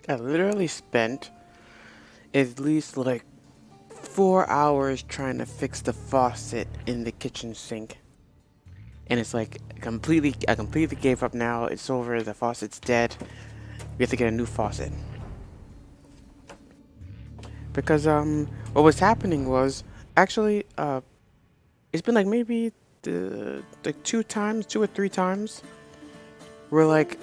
I literally spent at least like 4 hours trying to fix the faucet in the kitchen sink. And it's like I completely gave up now. It's over, the faucet's dead. We have to get a new faucet. Because what was happening was actually it's been like maybe like 2 or 3 times where like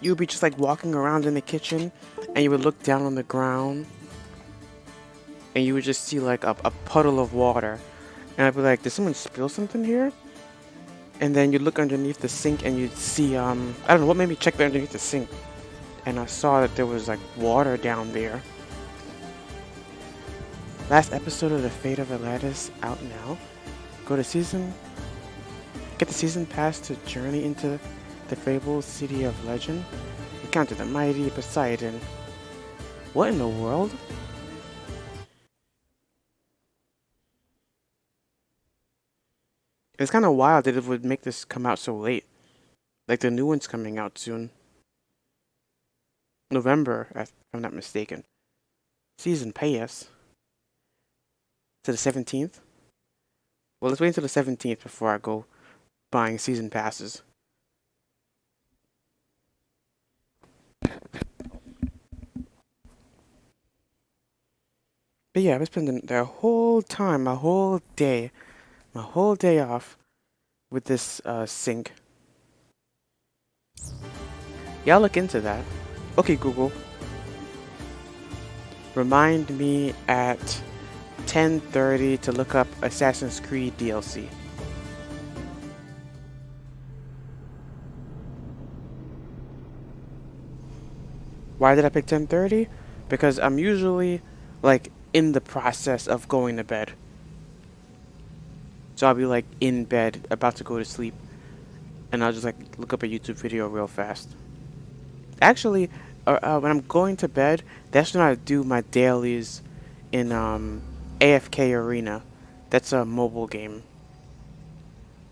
you would be just like walking around in the kitchen and you would look down on the ground and you would just see like a puddle of water, and I'd be like, did someone spill something here? And then you'd look underneath the sink and you'd see I don't know what made me check underneath the sink, and I saw that there was like water down there. Last episode of The Fate of Atlantis out now. Get the season pass to journey into the fabled city of legend. Encounter the mighty Poseidon. What in the world? It's kind of wild that it would make this come out so late. Like the new one's coming out soon. November, if I'm not mistaken. Season pass to the 17th. Well, let's wait until the 17th before I go buying season passes. But yeah, I've been spending the whole time, my whole day off with this sink. Yeah, I'll look into that. Okay, Google. Remind me at 10:30 to look up Assassin's Creed DLC. Why did I pick 10:30? Because I'm usually like in the process of going to bed. So I'll be like in bed, about to go to sleep, and I'll just like look up a YouTube video real fast. Actually, when I'm going to bed, that's when I do my dailies in AFK Arena. That's a mobile game.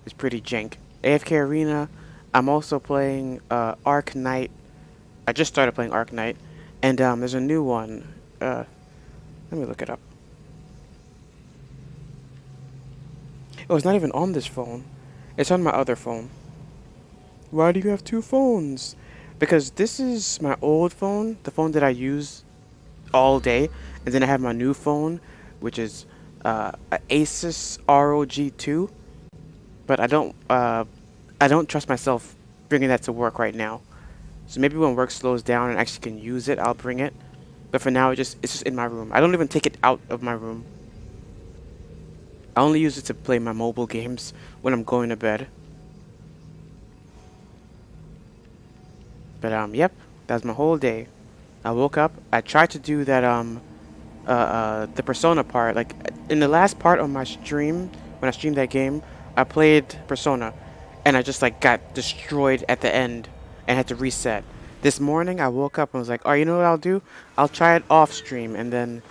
It's pretty jank. AFK Arena. I'm also playing Ark Knight. I just started playing Ark Knight, and there's a new one. Let me look it up. Oh, it's not even on this phone. It's on my other phone. Why do you have two phones? Because this is my old phone, the phone that I use all day, and then I have my new phone, which is a Asus ROG 2. But I don't trust myself bringing that to work right now. So maybe when work slows down and I actually can use it, I'll bring it. But for now, it's just in my room. I don't even take it out of my room. I only use it to play my mobile games when I'm going to bed. But yep, that was my whole day. I woke up. I tried to do that the Persona part. Like in the last part of my stream, when I streamed that game, I played Persona, and I just like got destroyed at the end and had to reset. This morning I woke up and was like, oh, you know what I'll do? I'll try it off stream, and then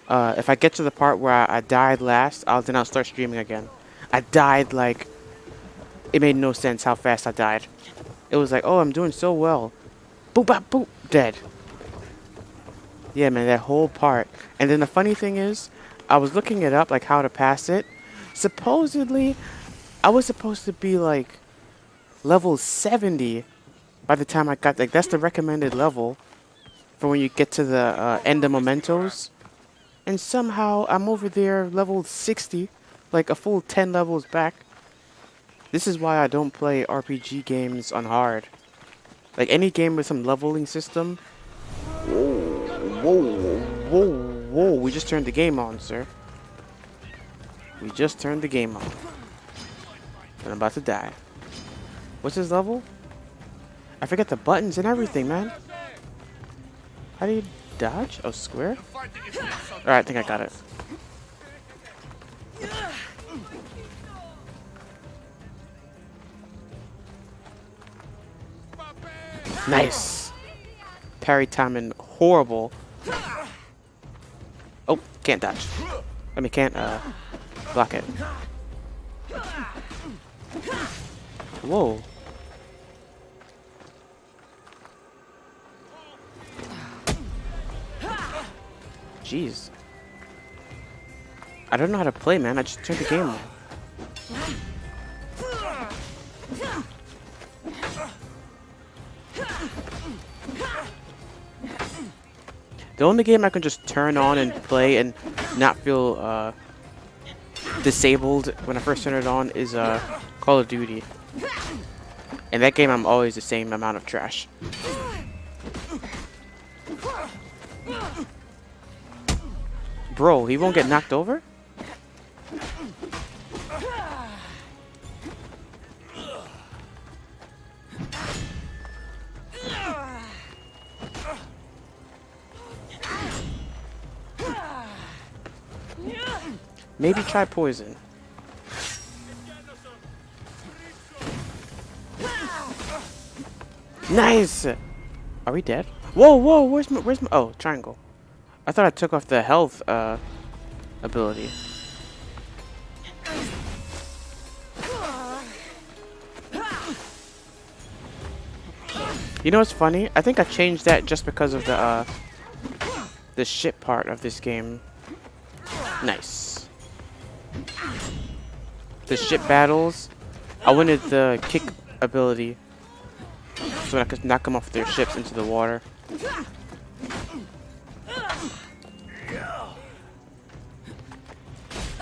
if I get to the part where I died last, then I'll start streaming again. I died like, it made no sense how fast I died. It was like, oh, I'm doing so well. Boop, bop, boop, dead. Yeah, man, that whole part. And then the funny thing is, I was looking it up, like how to pass it. Supposedly, I was supposed to be like level 70 by the time I got, like, that's the recommended level for when you get to the end of Mementos. And somehow I'm over there level 60, like a full 10 levels back. This is why I don't play RPG games on hard. Like any game with some leveling system. Whoa, whoa, whoa, whoa. We just turned the game on, sir. We just turned the game on. And I'm about to die. What's his level? I forget the buttons and everything, man. How do you dodge? Oh, square? Alright, I think I got it. Nice! Parry timing horrible. Oh, can't dodge. I mean, can't block it. Whoa. Jeez. I don't know how to play, man. I just turned the game on. The only game I can just turn on and play and not feel disabled when I first turn it on is Call of Duty. In that game, I'm always the same amount of trash. Bro, he won't get knocked over? Maybe try poison. Nice! Are we dead? Whoa, whoa, where's my, oh, triangle. I thought I took off the health, ability. You know what's funny? I think I changed that just because of the shit part of this game. Nice. The ship battles, I wanted the kick ability so I could knock them off their ships into the water.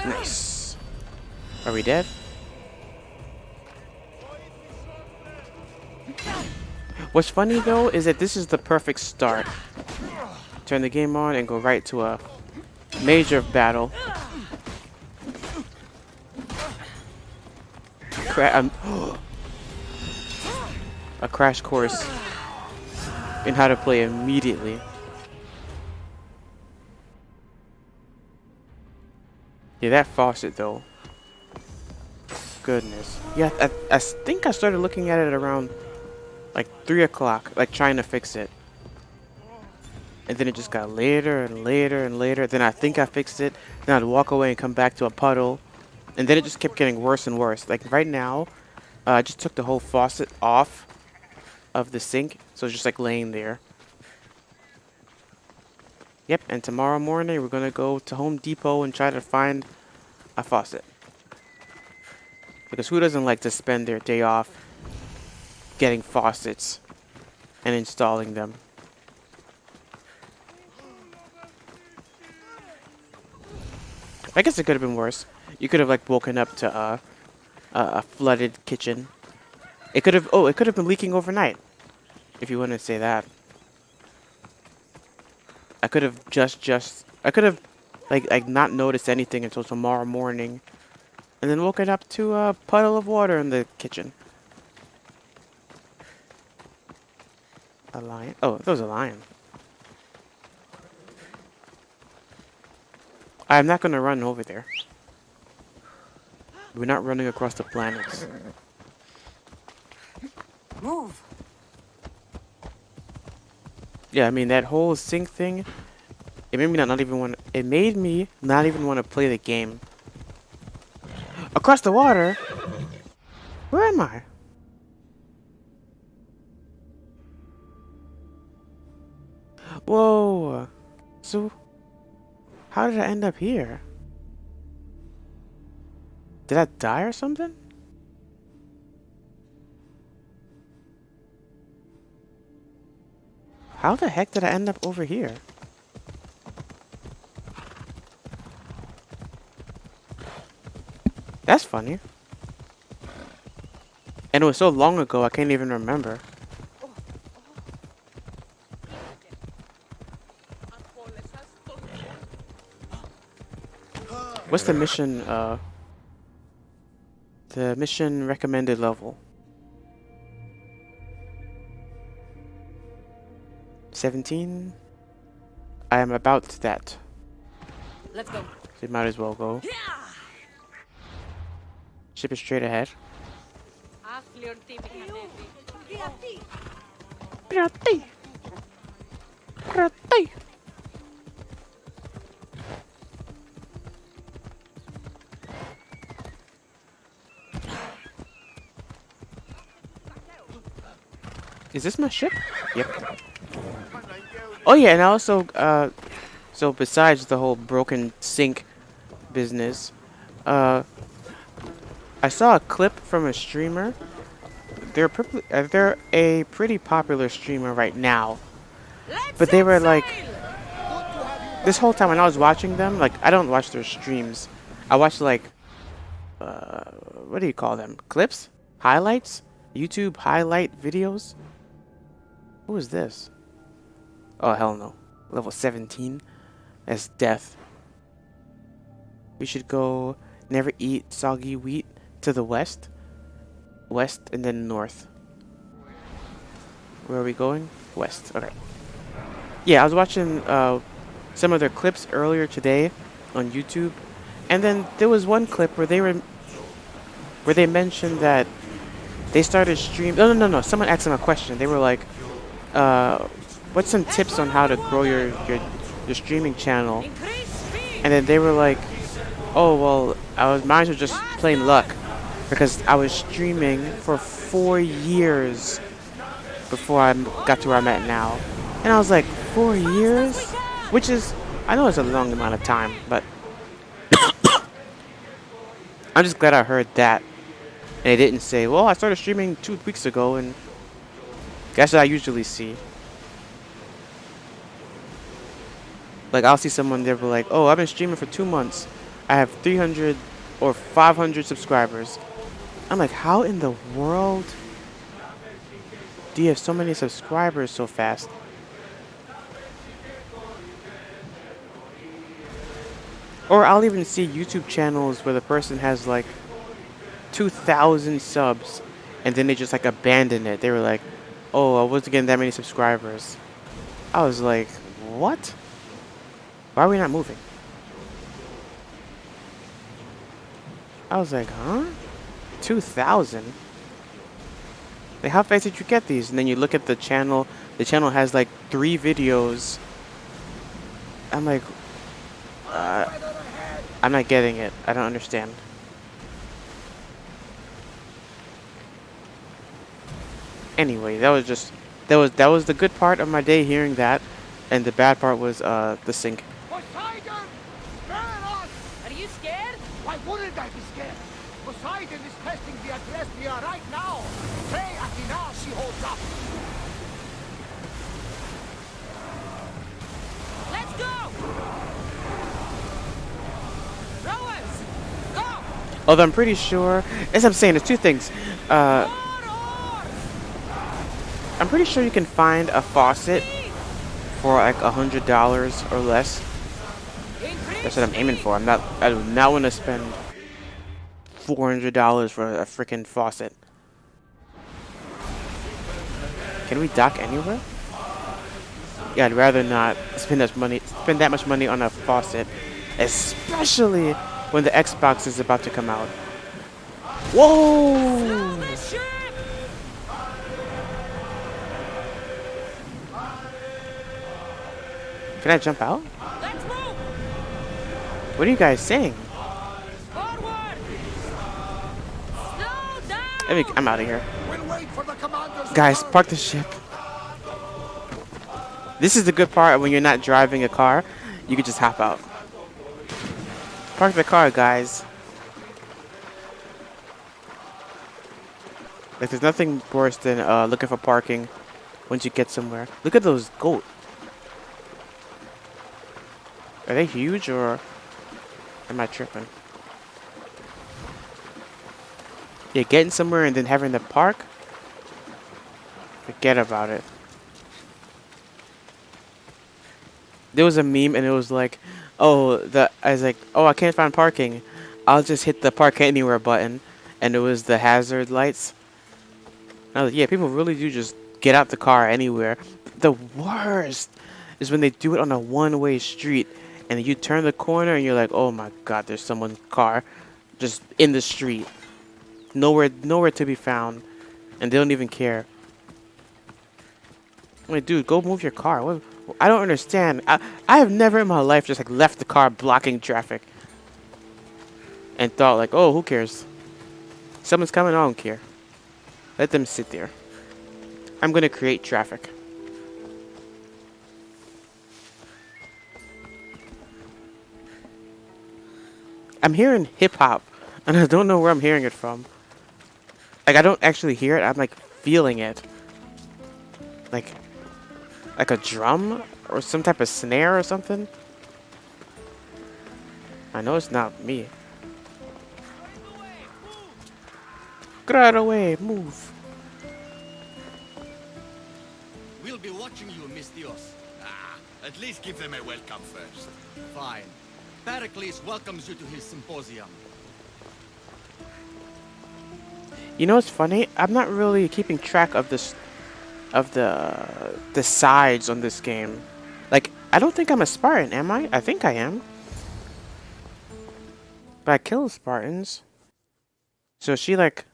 Nice. Are we dead? What's funny though is that this is the perfect start. Turn the game on and go right to a major battle. A crash course in how to play immediately. Yeah, that faucet though. Goodness. Yeah, I think I started looking at it around like 3 o'clock, like trying to fix it. And then it just got later and later and later. Then I think I fixed it. Then I'd walk away and come back to a puddle. And then it just kept getting worse and worse. Like right now, I just took the whole faucet off of the sink. So it's just like laying there. Yep, and tomorrow morning we're going to go to Home Depot and try to find a faucet. Because who doesn't like to spend their day off getting faucets and installing them? I guess it could have been worse. You could have like woken up to a flooded kitchen. It could have been leaking overnight. If you want to say that. I could have I could have like not noticed anything until tomorrow morning. And then woken up to a puddle of water in the kitchen. A lion? Oh, there was a lion. I'm not going to run over there. We're not running across the planets. Move. Yeah, I mean, that whole sink thing, It made me not even want. It made me not even want to play the game. Across the water? Where am I? Whoa. So, how did I end up here? Did I die or something? How the heck did I end up over here? That's funny. And it was so long ago, I can't even remember. What's the mission recommended level? 17? I am about that. Let's go. So you might as well go. Ship is straight ahead. Pirati. Pirati. Is this my ship? Yep. Oh yeah, and also, so besides the whole broken sink business, I saw a clip from a streamer. They're a pretty popular streamer right now, but they were like, this whole time when I was watching them, like I don't watch their streams. I watch like, what do you call them? Clips? Highlights? YouTube highlight videos? Who is this? Oh, hell no. Level 17. That's death. We should go never eat soggy wheat to the west. West and then north. Where are we going? West. Okay. Yeah, I was watching some of their clips earlier today on YouTube. And then there was one clip where they mentioned that they started stream. No. Someone asked them a question. They were like, what's some tips on how to grow your streaming channel? And then they were like, oh well, mine was just plain luck because I was streaming for 4 years before I got to where I'm at now. And I was like, 4 years? Which is, I know it's a long amount of time, but I'm just glad I heard that. And it didn't say, well, I started streaming 2 weeks ago, and that's what I usually see. Like, I'll see someone there be like, oh, I've been streaming for 2 months. I have 300 or 500 subscribers. I'm like, how in the world do you have so many subscribers so fast? Or I'll even see YouTube channels where the person has like 2,000 subs and then they just like abandon it. They were like, oh, I wasn't getting that many subscribers. I was like, what? Why are we not moving? I was like, huh? 2,000? Like, how fast did you get these? And then you look at the channel. The channel has like 3 videos. I'm like, I'm not getting it. I don't understand. Anyway, that was the good part of my day, hearing that, and the bad part was the sink. Poseidon! Are you scared? Why wouldn't I be scared? Poseidon is testing the Agrestia right now. Pray Athena she holds up. Let's go! Rowers! Go! Although I'm pretty sure, as I'm saying, there's 2 things. I'm pretty sure you can find a faucet for like $100 or less. That's what I'm aiming for. I do not want to spend $400 for a freaking faucet. Can we dock anywhere? Yeah, I'd rather not spend that much money on a faucet, especially when the Xbox is about to come out. Whoa! Can I jump out? What are you guys saying? Forward! Slow down! I'm out of here. We'll wait for the commander's Guys, return. park the ship. This is the good part when you're not driving a car. You can just hop out. Park the car, guys. Like, there's nothing worse than looking for parking once you get somewhere. Look at those goat. Are they huge or am I tripping? Yeah, getting somewhere and then having to park? Forget about it. There was a meme and it was like, oh, I was like, oh, I can't find parking. I'll just hit the park anywhere button. And it was the hazard lights. And I was like, yeah, people really do just get out the car anywhere. The worst is when they do it on a one-way street and you turn the corner and you're like, oh my god, there's someone's car just in the street. Nowhere to be found. And they don't even care. Wait, dude, go move your car. What? I don't understand. I have never in my life just like left the car blocking traffic and thought like, oh, who cares? Someone's coming, I don't care. Let them sit there. I'm gonna create traffic. I'm hearing hip hop and I don't know where I'm hearing it from. Like I don't actually hear it, I'm like feeling it. Like a drum or some type of snare or something. I know it's not me. Get out of the way, move. We'll be watching you, Miss Dios. At least give them a welcome first. Fine. Pericles welcomes you to his symposium. You know what's funny? I'm not really keeping track of this, of the sides on this game. Like, I don't think I'm a Spartan, am I? I think I am. But I kill Spartans. So she like,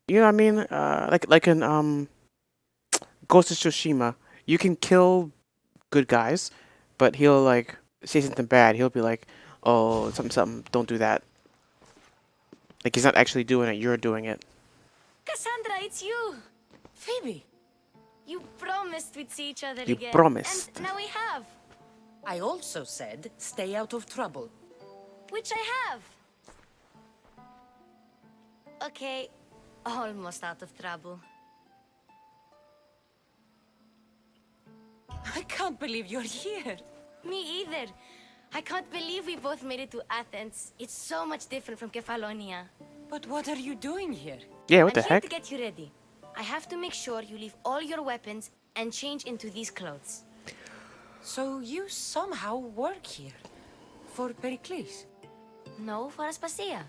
you know what I mean? Like in Ghost of Tsushima, you can kill good guys, but he'll like say something bad. He'll be like, oh, something, don't do that. Like he's not actually doing it, you're doing it. Cassandra, it's you! Phoebe! You promised we'd see each other You again. promised. And now we have. I also said, stay out of trouble. Which I have. Okay, almost out of trouble. I can't believe you're here. Me either. I can't believe we both made it to Athens. It's so much different from Kefalonia. But what are you doing here? Yeah, what the I'm here heck? to get you ready. I have to make sure you leave all your weapons and change into these clothes. So you somehow work here. For Pericles. No, for Aspasia.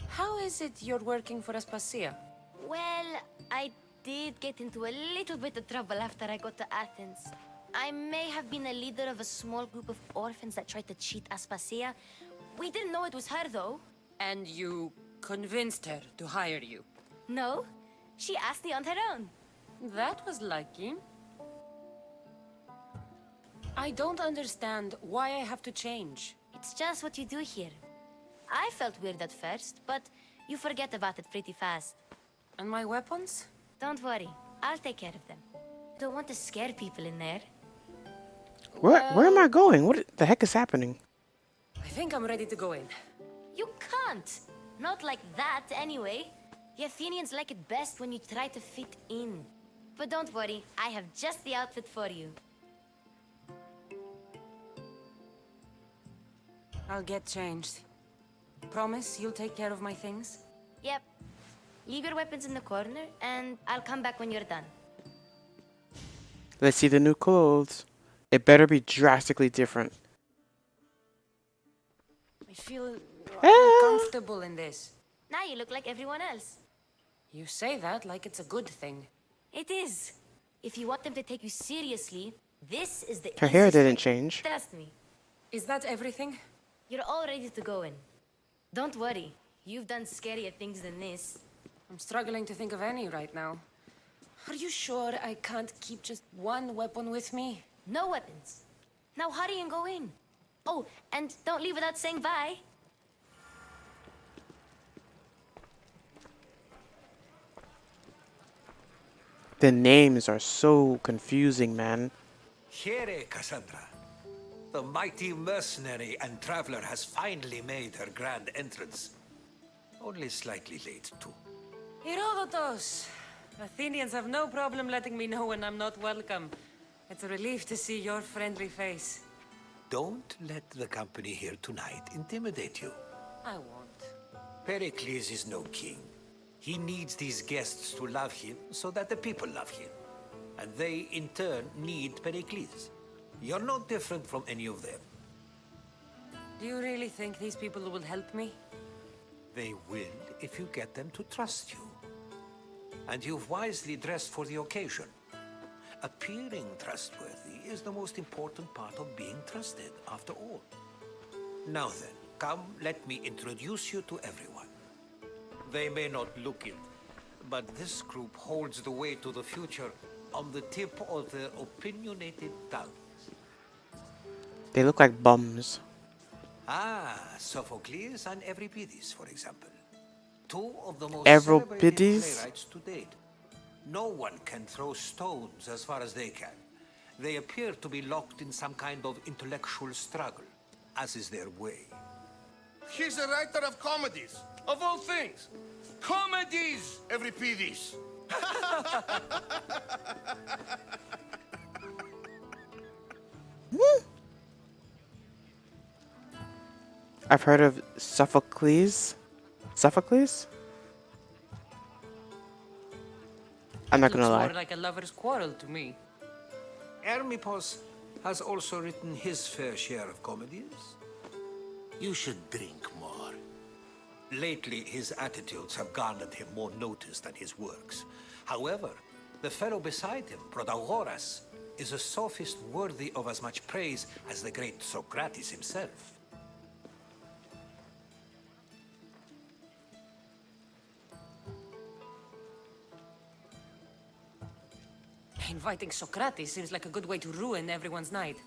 How is it you're working for Aspasia? Well, I did get into a little bit of trouble after I got to Athens. I may have been a leader of a small group of orphans that tried to cheat Aspasia. We didn't know it was her, though. And you convinced her to hire you. No, she asked me on her own. That was lucky. I don't understand why I have to change. It's just what you do here. I felt weird at first, but you forget about it pretty fast. And my weapons? Don't worry, I'll take care of them. Don't want to scare people in there. Where am I going? What the heck is happening? I think I'm ready to go in. You can't! Not like that, anyway. The Athenians like it best when you try to fit in. But don't worry, I have just the outfit for you. I'll get changed. Promise you'll take care of my things? Yep. Leave your weapons in the corner, and I'll come back when you're done. Let's see the new clothes. It better be drastically different. I feel Ah. uncomfortable in this. Now you look like everyone else. You say that like it's a good thing. It is. If you want them to take you seriously, this is the Her hair easiest didn't way. change. Trust me. Is that everything? You're all ready to go in. Don't worry. You've done scarier things than this. I'm struggling to think of any right now. Are you sure I can't keep just one weapon with me? No weapons. Now hurry and go in. Oh, and don't leave without saying bye. The names are so confusing, man. Here, Cassandra. The mighty mercenary and traveler has finally made her grand entrance. Only slightly late, too. Herodotus! Athenians have no problem letting me know when I'm not welcome. It's a relief to see your friendly face. Don't let the company here tonight intimidate you. I won't. Pericles is no king. He needs these guests to love him so that the people love him. And they, in turn, need Pericles. You're no different from any of them. Do you really think these people will help me? They will if you get them to trust you. And you've wisely dressed for the occasion. Appearing trustworthy is the most important part of being trusted, after all. Now then, come, let me introduce you to everyone. They may not look it, but this group holds the way to the future on the tip of their opinionated tongues. They look like bums. Ah, Sophocles and Euripides, for example. Two of the most Euripides? celebrated playwrights to date. No one can throw stones as far as they can. They appear to be locked in some kind of intellectual struggle, as is their way. He's a writer of comedies, of all things. Comedies, Euripides. I've heard of Sophocles. Sophocles? I'm not gonna Looks lie. more like a lover's quarrel to me. Hermippos has also written his fair share of comedies. You should drink more. Lately, his attitudes have garnered him more notice than his works. However, the fellow beside him, Protagoras, is a sophist worthy of as much praise as the great Socrates himself. Inviting Socrates seems like a good way to ruin everyone's night.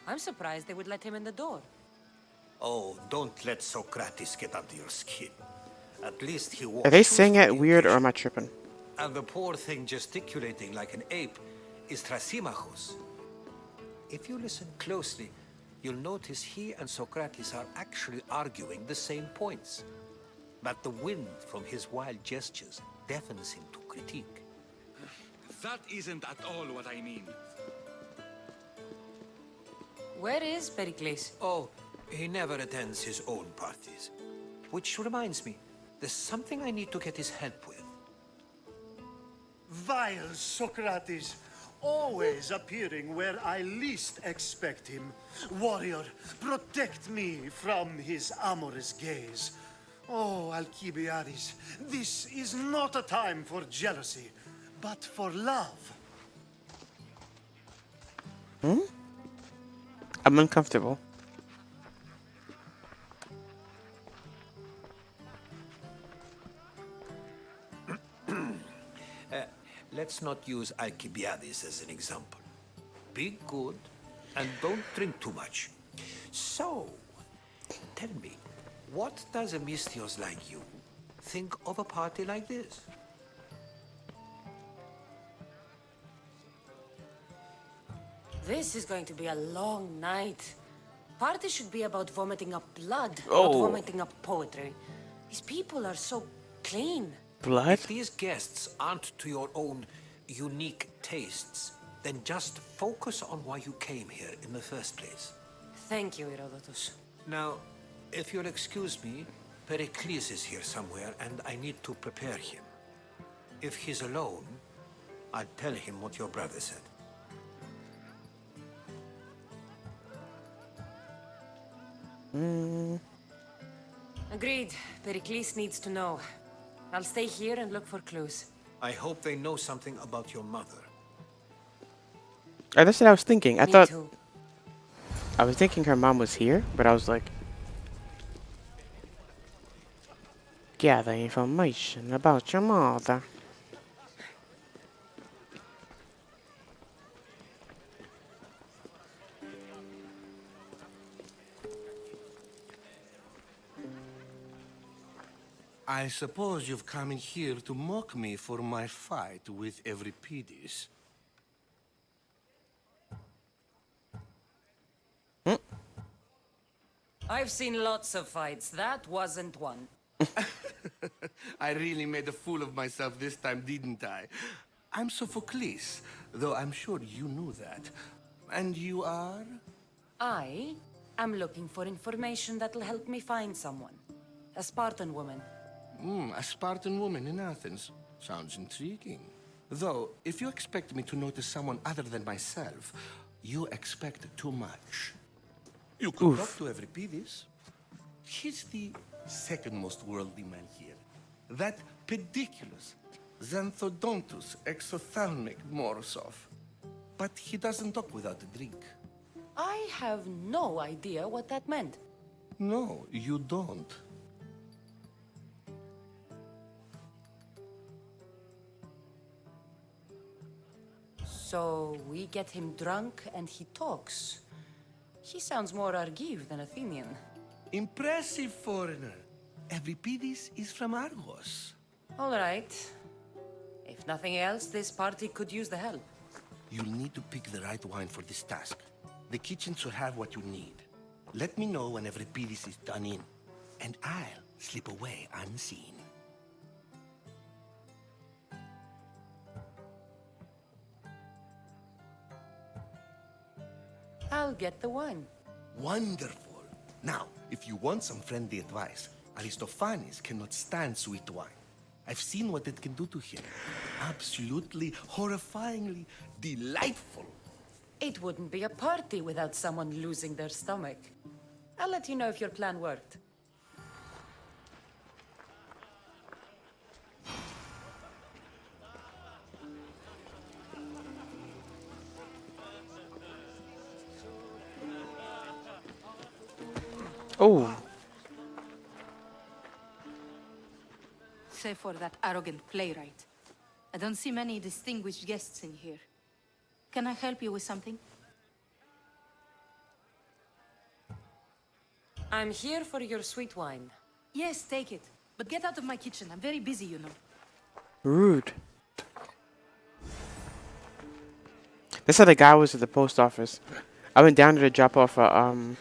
I'm surprised they would let him in the door. Oh, don't let Socrates get under your skin. At least he Are they saying it weird or am I tripping? And the poor thing gesticulating like an ape is Thrasymachos. If you listen closely, you'll notice he and Socrates are actually arguing the same points. But the wind from his wild gestures deafens him to critique. That isn't at all what I mean. Where is Pericles? Oh, he never attends his own parties. Which reminds me, there's something I need to get his help with. Vile Socrates, always appearing where I least expect him. Warrior, protect me from his amorous gaze. Oh, Alcibiades, this is not a time for jealousy, but for love. I'm uncomfortable. Let's not use Alcibiades as an example. Be good and don't drink too much. So, tell me, what does a Misthios like you think of a party like this? This is going to be a long night. Party should be about vomiting up blood, not Oh. vomiting up poetry. These people are so clean. Blood? If these guests aren't to your own unique tastes, then just focus on why you came here in the first place. Thank you, Herodotus. Now, if you'll excuse me, Pericles is here somewhere and I need to prepare him. If he's alone, I'll tell him what your brother said. Agreed. Pericles needs to know. I'll stay here and look for clues. I hope they know something about your mother. That's what I was thinking. I Me thought too. I was thinking her mom was here, but I was like, gather information about your mother. I suppose you've come in here to mock me for my fight with Euripides. I've seen lots of fights. That wasn't one. I really made a fool of myself this time, didn't I? I'm Sophocles, though I'm sure you knew that. And you are? I am looking for information that'll help me find someone. A Spartan woman. A Spartan woman in Athens. Sounds intriguing. Though, if you expect me to notice someone other than myself, you expect too much. You could talk to Euripides. He's the second most worldly man here. That pediculous, xanthodontus exophthalmic Morosov. But he doesn't talk without a drink. I have no idea what that meant. No, you don't. So we get him drunk and he talks. He sounds more Argive than Athenian. Impressive, foreigner. Euripides is from Argos. All right. If nothing else, this party could use the help. You'll need to pick the right wine for this task. The kitchen should have what you need. Let me know when Euripides is done in, and I'll slip away unseen. I'll get the wine. Wonderful. Now, if you want some friendly advice, Aristophanes cannot stand sweet wine. I've seen what it can do to him. Absolutely, horrifyingly delightful. It wouldn't be a party without someone losing their stomach. I'll let you know if your plan worked. Oh, Save for that arrogant playwright. I don't see many distinguished guests in here. Can I help you with something? I'm here for your sweet wine. Yes, take it. But get out of my kitchen. I'm very busy, you know. rude. That's how the guy was at the post office. I went down there to drop off an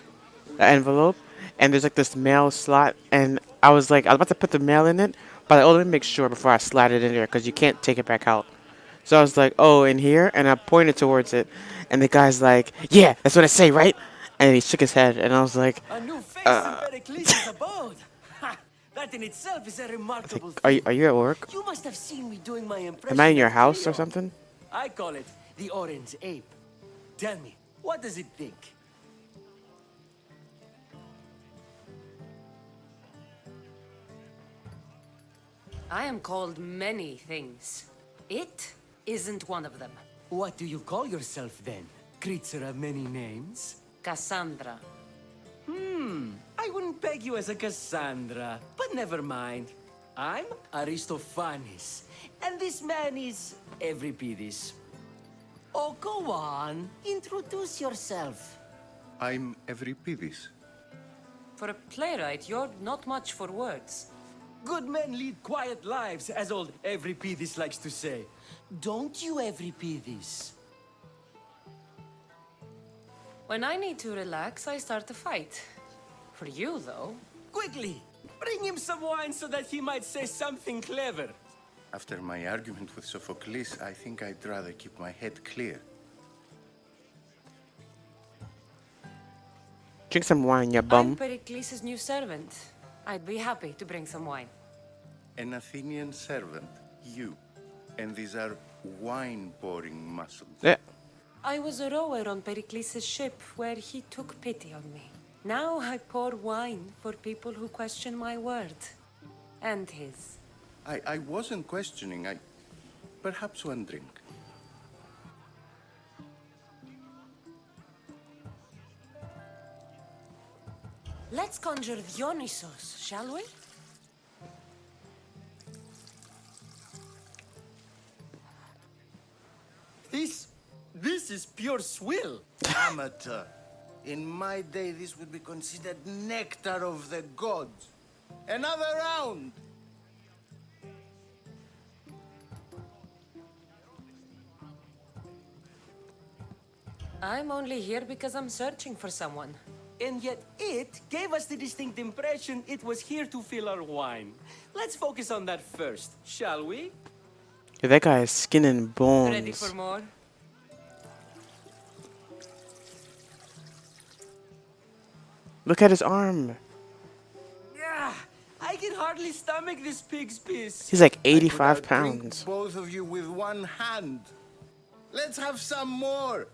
envelope, and there's like this mail slot, and I was about to put the mail in it, but let me make sure before I slide it in there, because you can't take it back out. So I was like, oh, in here? And I pointed towards it, and the guy's like, yeah, that's what I say, right? And he shook his head, and I was like, A new face in Pericles' abode. Ha! That in itself is a remarkable thing. are you at work? You must have seen me doing my impression. Am I in your of house or Leo. something? I call it the orange ape. Tell me, what does it think? I am called many things. It isn't one of them. What do you call yourself then? Creature of many names? Cassandra. I wouldn't peg you as a Cassandra, but never mind. I'm Aristophanes, and this man is Euripides. Oh, go on. Introduce yourself. I'm Euripides. For a playwright, you're not much for words. Good men lead quiet lives, as old Euripides likes to say. Don't you, Euripides? When I need to relax, I start a fight. For you, though. Quickly, bring him some wine so that he might say something clever. After my argument with Sophocles, I think I'd rather keep my head clear. Drink some wine, you I'm bum. Pericles' new servant. I'd be happy to bring some wine. An Athenian servant, you. And these are wine-pouring muscles. Yeah. I was a rower on Pericles' ship where he took pity on me. Now I pour wine for people who question my word. And his. I wasn't questioning. Perhaps one drink. Let's conjure Dionysos, shall we? This is pure swill. Amateur. In my day, this would be considered nectar of the gods. Another round. I'm only here because I'm searching for someone. And yet it gave us the distinct impression it was here to fill our wine. Let's focus on that first, shall we? Yeah, that guy is skin and bones. Ready for more? Look at his arm. Yeah, I can hardly stomach this pig's piss. He's like I 85 could outdrink pounds. both of you with one hand. Let's have some more.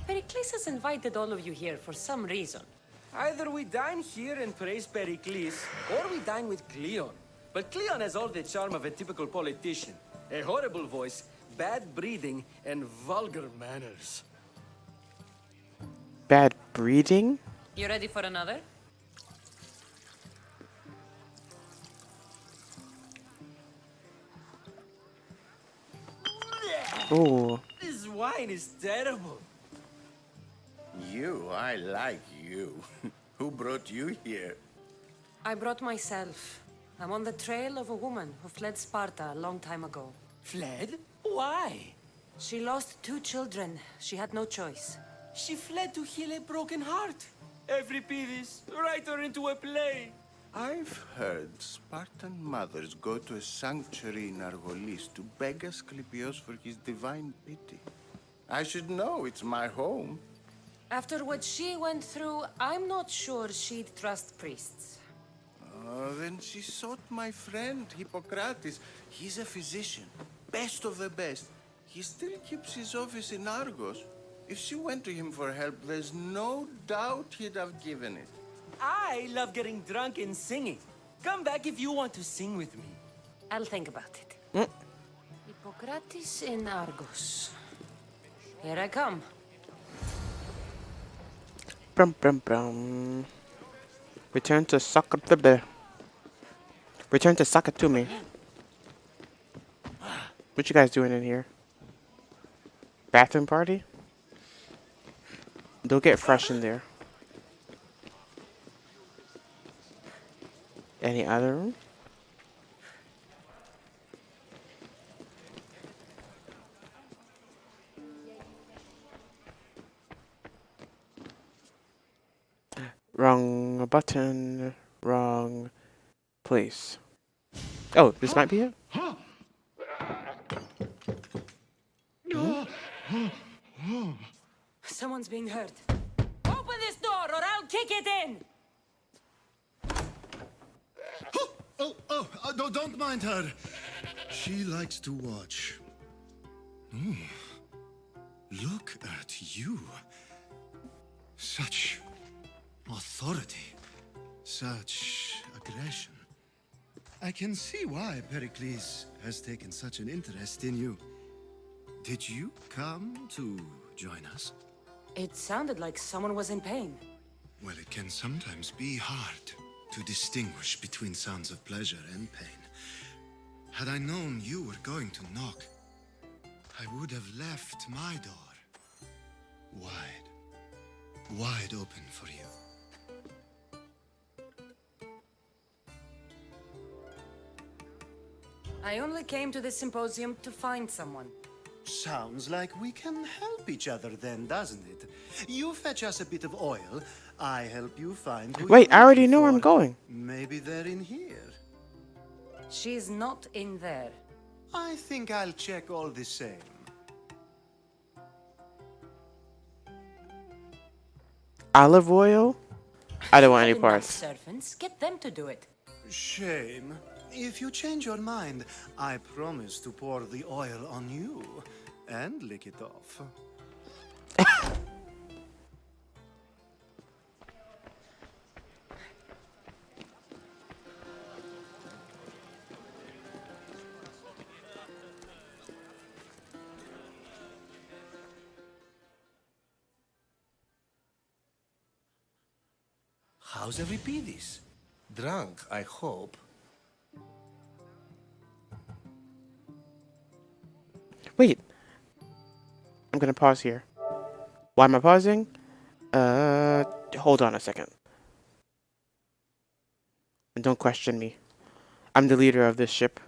Pericles has invited all of you here for some reason. Either we dine here and praise Pericles, or we dine with Cleon. But Cleon has all the charm of a typical politician. A horrible voice, bad breeding, and vulgar manners. Bad breeding? You ready for another? Oh, This wine is terrible. You, I like you. Who brought you here? I brought myself. I'm on the trail of a woman who fled Sparta a long time ago. Fled? Why? She lost 2 children. She had no choice. She fled to heal a broken heart. Euripides, write her into a play. I've heard Spartan mothers go to a sanctuary in Argolis to beg Asclepios for his divine pity. I should know, it's my home. After what she went through, I'm not sure she'd trust priests. Then she sought my friend, Hippocrates. He's a physician, best of the best. He still keeps his office in Argos. If she went to him for help, there's no doubt he'd have given it. I love getting drunk and singing. Come back if you want to sing with me. I'll think about it. Hippocrates in Argos. Here I come. brum brum brum. Return to suck the bear. Return to suck it to me. What you guys doing in here? Bathroom party? Don't get fresh in there. Any other room? Wrong button. Wrong place. Oh, this might be it? Someone's being hurt. Open this door or I'll kick it in! Don't mind her. She likes to watch. Look at you. Such authority. Such aggression. I can see why Pericles has taken such an interest in you. Did you come to join us? It sounded like someone was in pain. Well, it can sometimes be hard to distinguish between sounds of pleasure and pain. Had I known you were going to knock, I would have left my door wide open for you. I only came to this symposium to find someone. Sounds like we can help each other then, doesn't it? You fetch us a bit of oil, I help you find who Wait, you're I already looking know where I'm for. going. Maybe they're in here. She's not in there. I think I'll check all the same. Olive oil? I don't want any Enough parts. servants, get them to do it. Shame. If you change your mind, I promise to pour the oil on you and lick it off. How's Euripides? Drunk, I hope. Wait. I'm gonna pause here. Why am I pausing? Hold on a second. And don't question me. I'm the leader of this ship.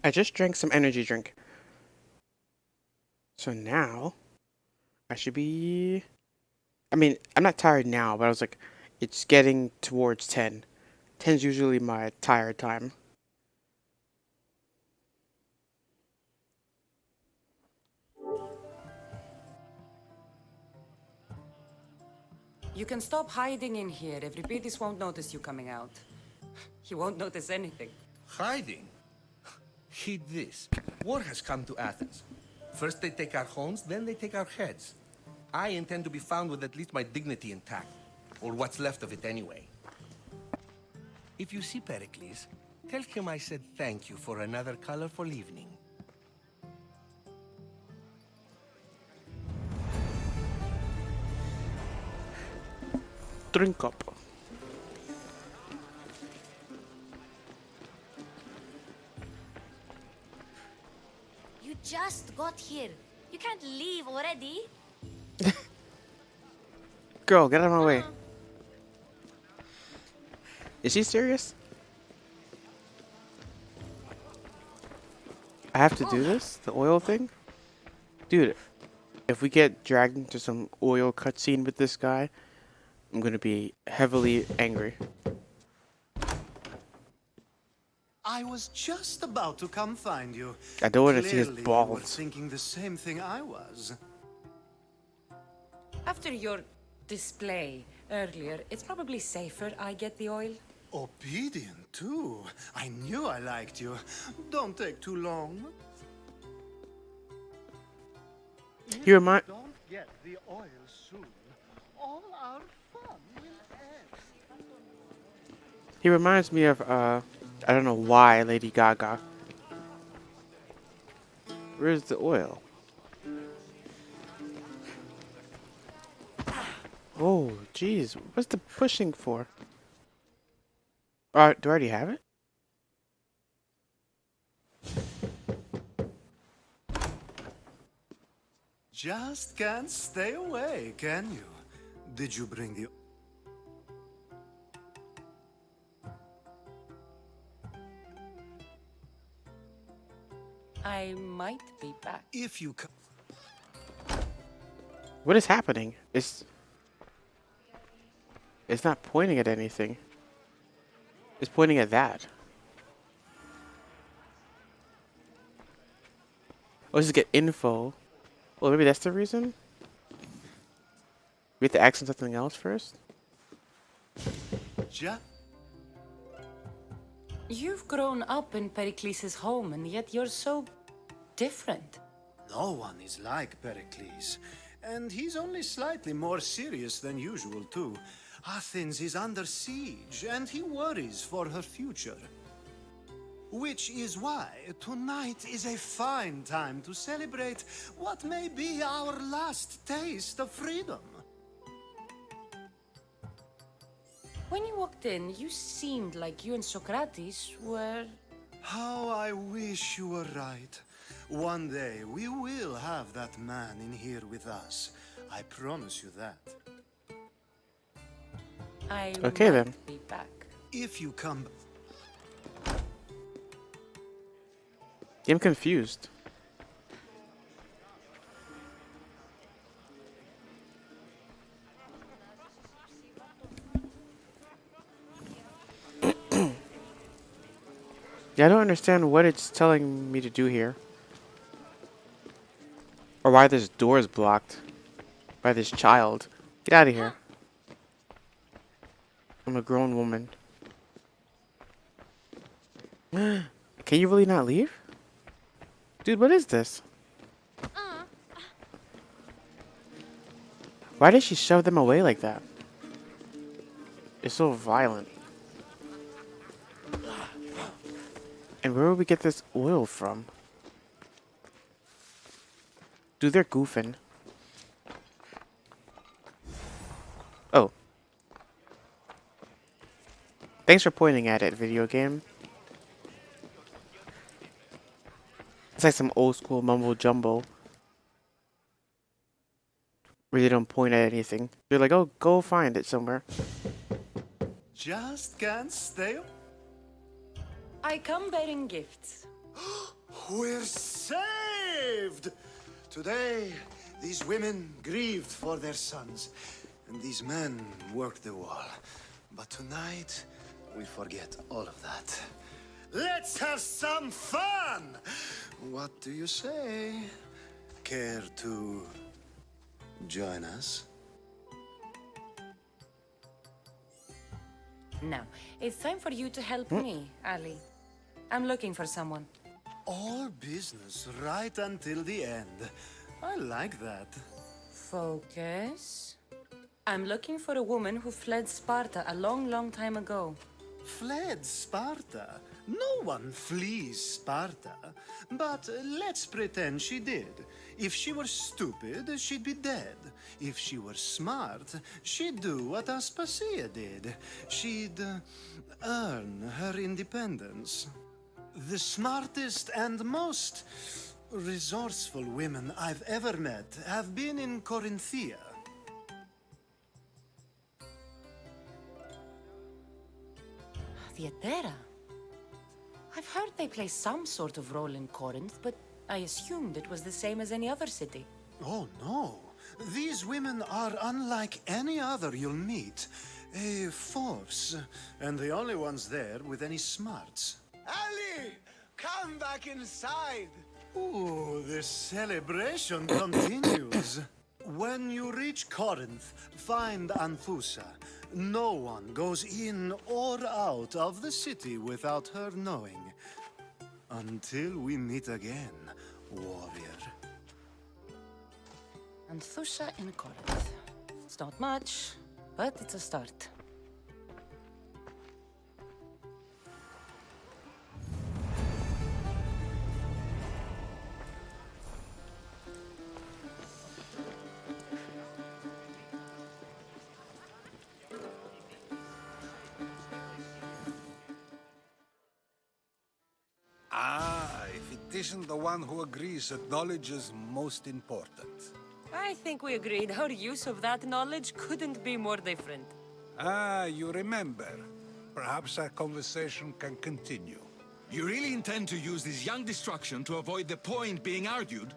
I just drank some energy drink. So now, I should be... I mean, I'm not tired now, but I was like, it's getting towards 10. 10's usually my tired time. You can stop hiding in here. Everybody won't notice you coming out. He won't notice anything. Hiding? Heed this. War has come to Athens. First they take our homes, then they take our heads. I intend to be found with at least my dignity intact. Or what's left of it anyway. If you see Pericles, tell him I said thank you for another colorful evening. Drink up. You just got here. You can't leave already. Girl, get out of my way. Is she serious? I have to do this? The oil thing? Dude, if we get dragged into some oil cutscene with this guy, I'm gonna be heavily angry. I was just about to come find you. I don't want to see his Clearly, you were balls. thinking the same thing I was. After your display earlier, it's probably safer I get the oil. Obedient, too. I knew I liked you. Don't take too long. He remind Don't get the oil soon. All our fun will end. he reminds me of I don't know why Lady Gaga. Where's the oil? Oh, jeez. What's the pushing for? Do I already have it? Just can't stay away, can you? Did you bring the... I might be back. If you... What is happening? It's not pointing at anything. It's pointing at that. Oh, just get info. Well, maybe that's the reason? We have to accent something else first? You've grown up in Pericles' home, and yet you're so different. No one is like Pericles. And he's only slightly more serious than usual, too. Athens is under siege, and he worries for her future. Which is why tonight is a fine time to celebrate what may be our last taste of freedom. When you walked in, you seemed like you and Socrates were... How I wish you were right. One day we will have that man in here with us. I promise you that. I Okay, might then. be back. If you come... I'm confused. Yeah, I don't understand what it's telling me to do here. Or why this door is blocked by this child. Get out of here. I'm a grown woman. Can you really not leave? Dude, what is this? Why did she shove them away like that? It's so violent. And where would we get this oil from? Dude, they're goofing. Oh. Thanks for pointing at it, video game. It's like some old school mumbo jumbo. Where they don't point at anything. They're like, oh, go find it somewhere. Just can't stay... I come bearing gifts. We're saved! Today, these women grieved for their sons, and these men worked the wall. But tonight, we forget all of that. Let's have some fun! What do you say? Care to join us? Now, it's time for you to help me, Ali. I'm looking for someone. All business right until the end. I like that. Focus. I'm looking for a woman who fled Sparta a long, long time ago. Fled Sparta? No one flees Sparta. But let's pretend she did. If she were stupid, she'd be dead. If she were smart, she'd do what Aspasia did. She'd earn her independence. The smartest and most resourceful women I've ever met have been in Corinthia. Theatera? I've heard they play some sort of role in Corinth, but I assumed it was the same as any other city. Oh, no. These women are unlike any other you'll meet. A force, and the only ones there with any smarts. Ali! Come back inside! Ooh, the celebration continues. When you reach Corinth, find Anthusa. No one goes in or out of the city without her knowing. Until we meet again, warrior. Anthusa in Corinth. It's not much, but it's a start. If it isn't the one who agrees that knowledge is most important. I think we agreed our use of that knowledge couldn't be more different. You remember. Perhaps our conversation can continue. You really intend to use this young destruction to avoid the point being argued?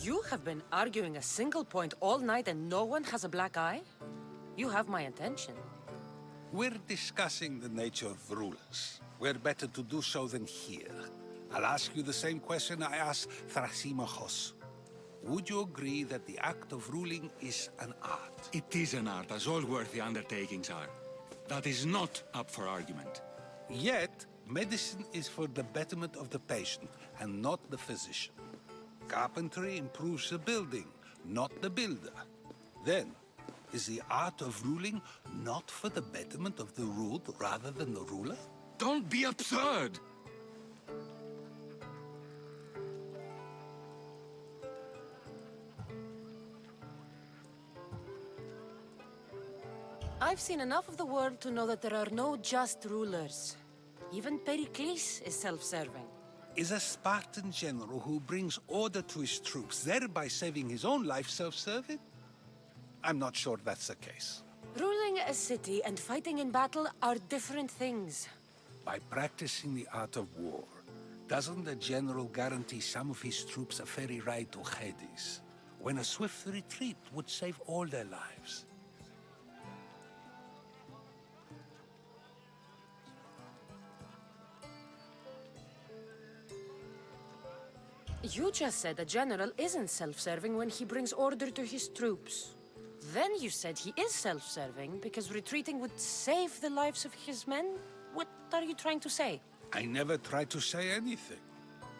You have been arguing a single point all night and no one has a black eye? You have my attention. We're discussing the nature of rulers. Where better to do so than here? I'll ask you the same question I asked Thrasymachos. Would you agree that the act of ruling is an art? It is an art, as all worthy undertakings are. That is not up for argument. Yet, medicine is for the betterment of the patient, and not the physician. Carpentry improves the building, not the builder. Then, is the art of ruling not for the betterment of the ruled rather than the ruler? Don't be absurd! I've seen enough of the world to know that there are no just rulers. Even Pericles is self-serving. Is a Spartan general who brings order to his troops, thereby saving his own life, self-serving? I'm not sure that's the case. Ruling a city and fighting in battle are different things. By practicing the art of war, doesn't the general guarantee some of his troops a ferry ride to Hades, when a swift retreat would save all their lives? You just said a general isn't self-serving when he brings order to his troops. Then you said he is self-serving because retreating would save the lives of his men? What are you trying to say? I never tried to say anything.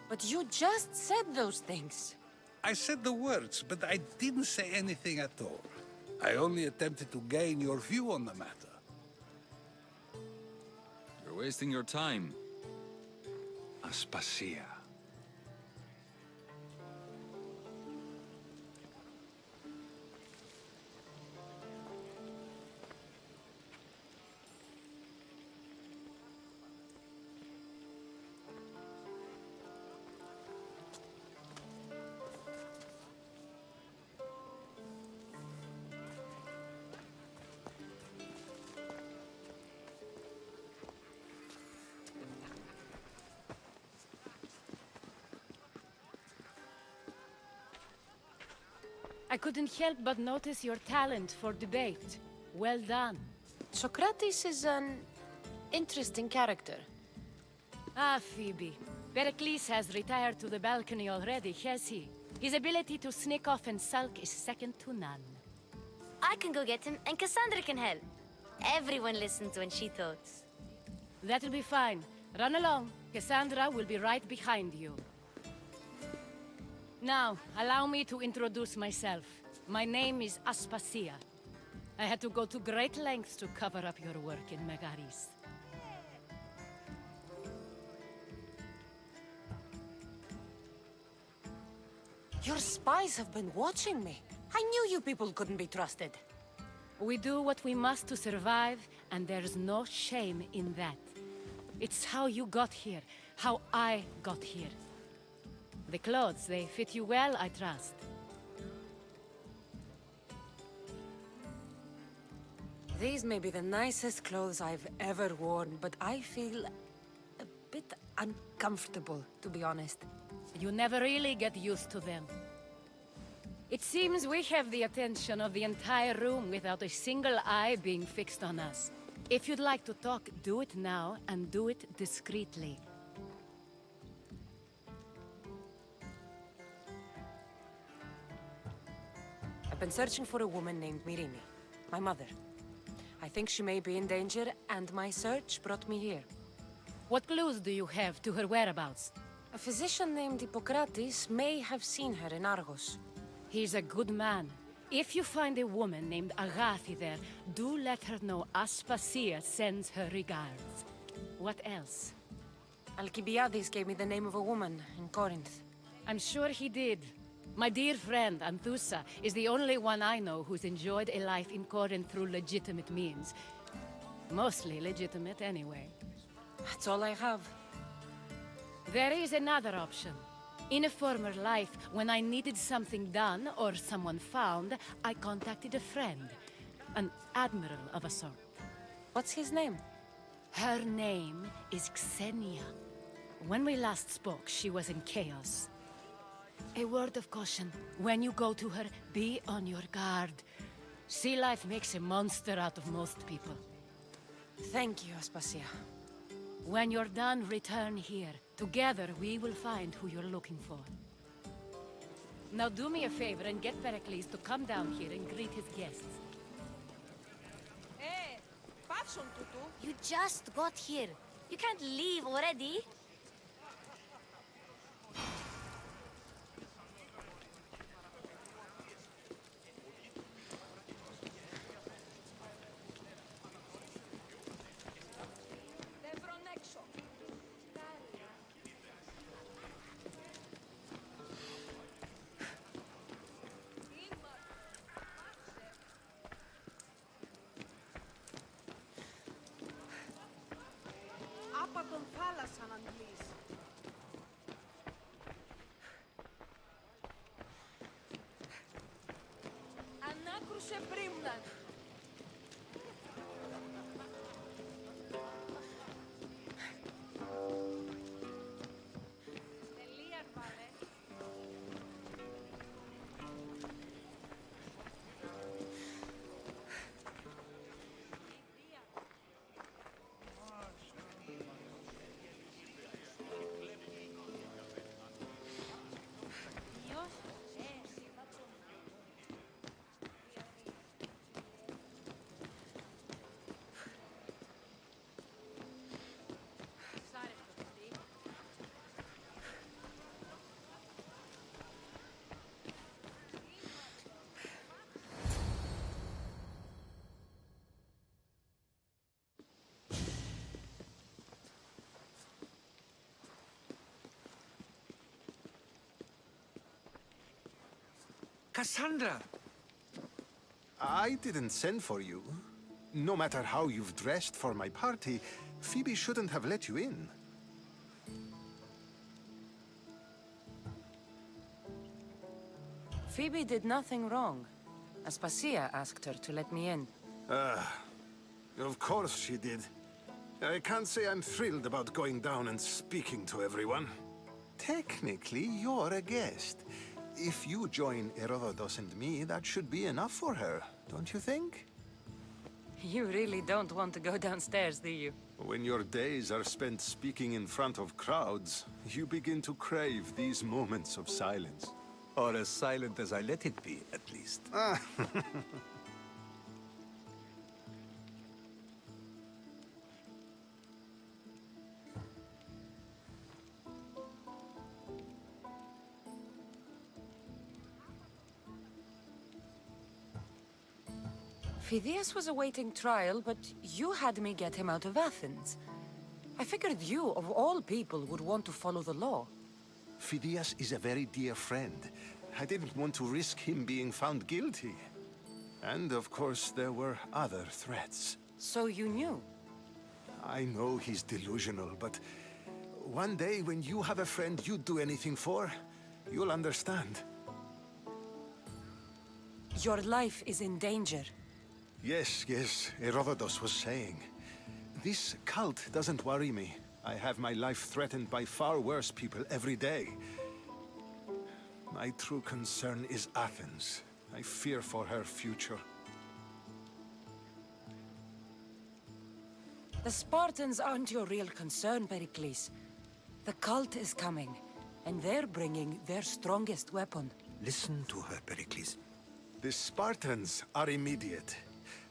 But you just said those things. I said the words, but I didn't say anything at all. I only attempted to gain your view on the matter. You're wasting your time. Aspasia. I couldn't help but notice your talent for debate. Well done. Socrates is an interesting character. Ah, Phoebe. Pericles has retired to the balcony already, has he? His ability to sneak off and sulk is second to none. I can go get him, and Cassandra can help. Everyone listens when she talks. That'll be fine. Run along. Cassandra will be right behind you. Now, allow me to introduce myself. My name is Aspasia. I had to go to great lengths to cover up your work in Megaris. Your spies have been watching me. I knew you people couldn't be trusted. We do what we must to survive, and there's no shame in that. It's how you got here, how I got here. The clothes, they fit you well, I trust. These may be the nicest clothes I've ever worn, but I feel a bit uncomfortable, to be honest. You never really get used to them. It seems we have the attention of the entire room without a single eye being fixed on us. If you'd like to talk, do it now, and do it discreetly. I've been searching for a woman named Myrini, my mother. I think she may be in danger, and my search brought me here. What clues do you have to her whereabouts? A physician named Hippocrates may have seen her in Argos. He's a good man. If you find a woman named Agathi there, do let her know Aspasia sends her regards. What else? Alcibiades gave me the name of a woman in Corinth. I'm sure he did. My dear friend, Anthusa, is the only one I know who's enjoyed a life in Corinth through legitimate means. Mostly legitimate, anyway. That's all I have. There is another option. In a former life, when I needed something done or someone found, I contacted a friend. An admiral of a sort. What's his name? Her name is Xenia. When we last spoke, she was in chaos. A word of caution. When you go to her, be on your guard. Sea life makes a monster out of most people. Thank you, Aspasia. When you're done, return here. Together, we will find who you're looking for. Now do me a favor and get Pericles to come down here and greet his guests. Hey, you just got here. You can't leave already. Cassandra! I didn't send for you. No matter how you've dressed for my party, Phoebe shouldn't have let you in. Phoebe did nothing wrong. Aspasia asked her to let me in. Of course she did. I can't say I'm thrilled about going down and speaking to everyone. Technically, you're a guest. If you join Herodotus and me, that should be enough for her, don't you think? You really don't want to go downstairs, do you? When your days are spent speaking in front of crowds, you begin to crave these moments of silence. Or as silent as I let it be, at least. Phidias was awaiting trial, but you had me get him out of Athens. I figured you, of all people, would want to follow the law. Phidias is a very dear friend. I didn't want to risk him being found guilty. And of course, there were other threats. So you knew? I know he's delusional, but one day when you have a friend you'd do anything for, you'll understand. Your life is in danger. Yes, Herodotus was saying. This cult doesn't worry me. I have my life threatened by far worse people every day. My true concern is Athens. I fear for her future. The Spartans aren't your real concern, Pericles. The cult is coming, and they're bringing their strongest weapon. Listen to her, Pericles. The Spartans are immediate.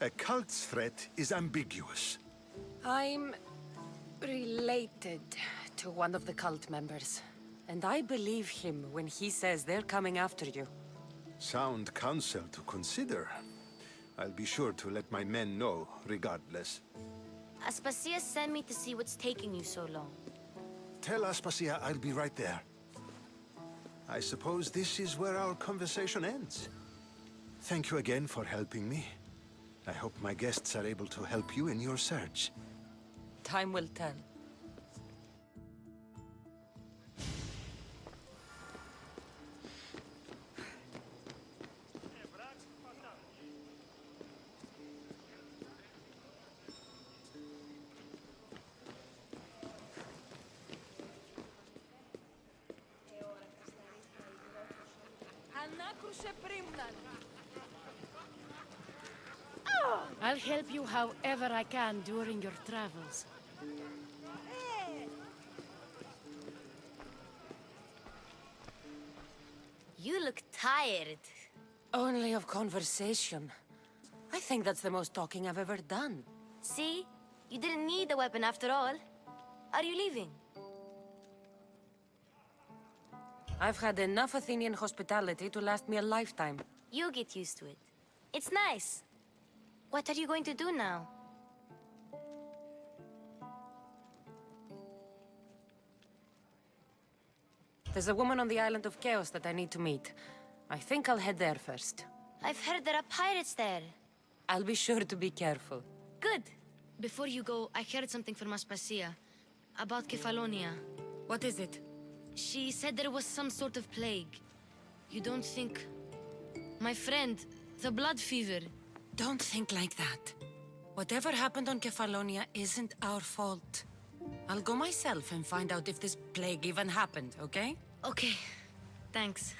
A cult's threat is ambiguous. I'm related to one of the cult members, and I believe him when he says they're coming after you. Sound counsel to consider. I'll be sure to let my men know, regardless. Aspasia sent me to see what's taking you so long. Tell Aspasia I'll be right there. I suppose this is where our conversation ends. Thank you again for helping me. I hope my guests are able to help you in your search. Time will tell. I'll help you however I can during your travels. You look tired. Only of conversation. I think that's the most talking I've ever done. See? You didn't need the weapon after all. Are you leaving? I've had enough Athenian hospitality to last me a lifetime. You get used to it. It's nice. What are you going to do now? There's a woman on the island of Chaos that I need to meet. I think I'll head there first. I've heard there are pirates there. I'll be sure to be careful. Good. Before you go, I heard something from Aspasia about Kefalonia. What is it? She said there was some sort of plague. You don't think... My friend, the blood fever. Don't think like that. Whatever happened on Kefalonia isn't our fault. I'll go myself and find out if this plague even happened, okay? Okay. Thanks.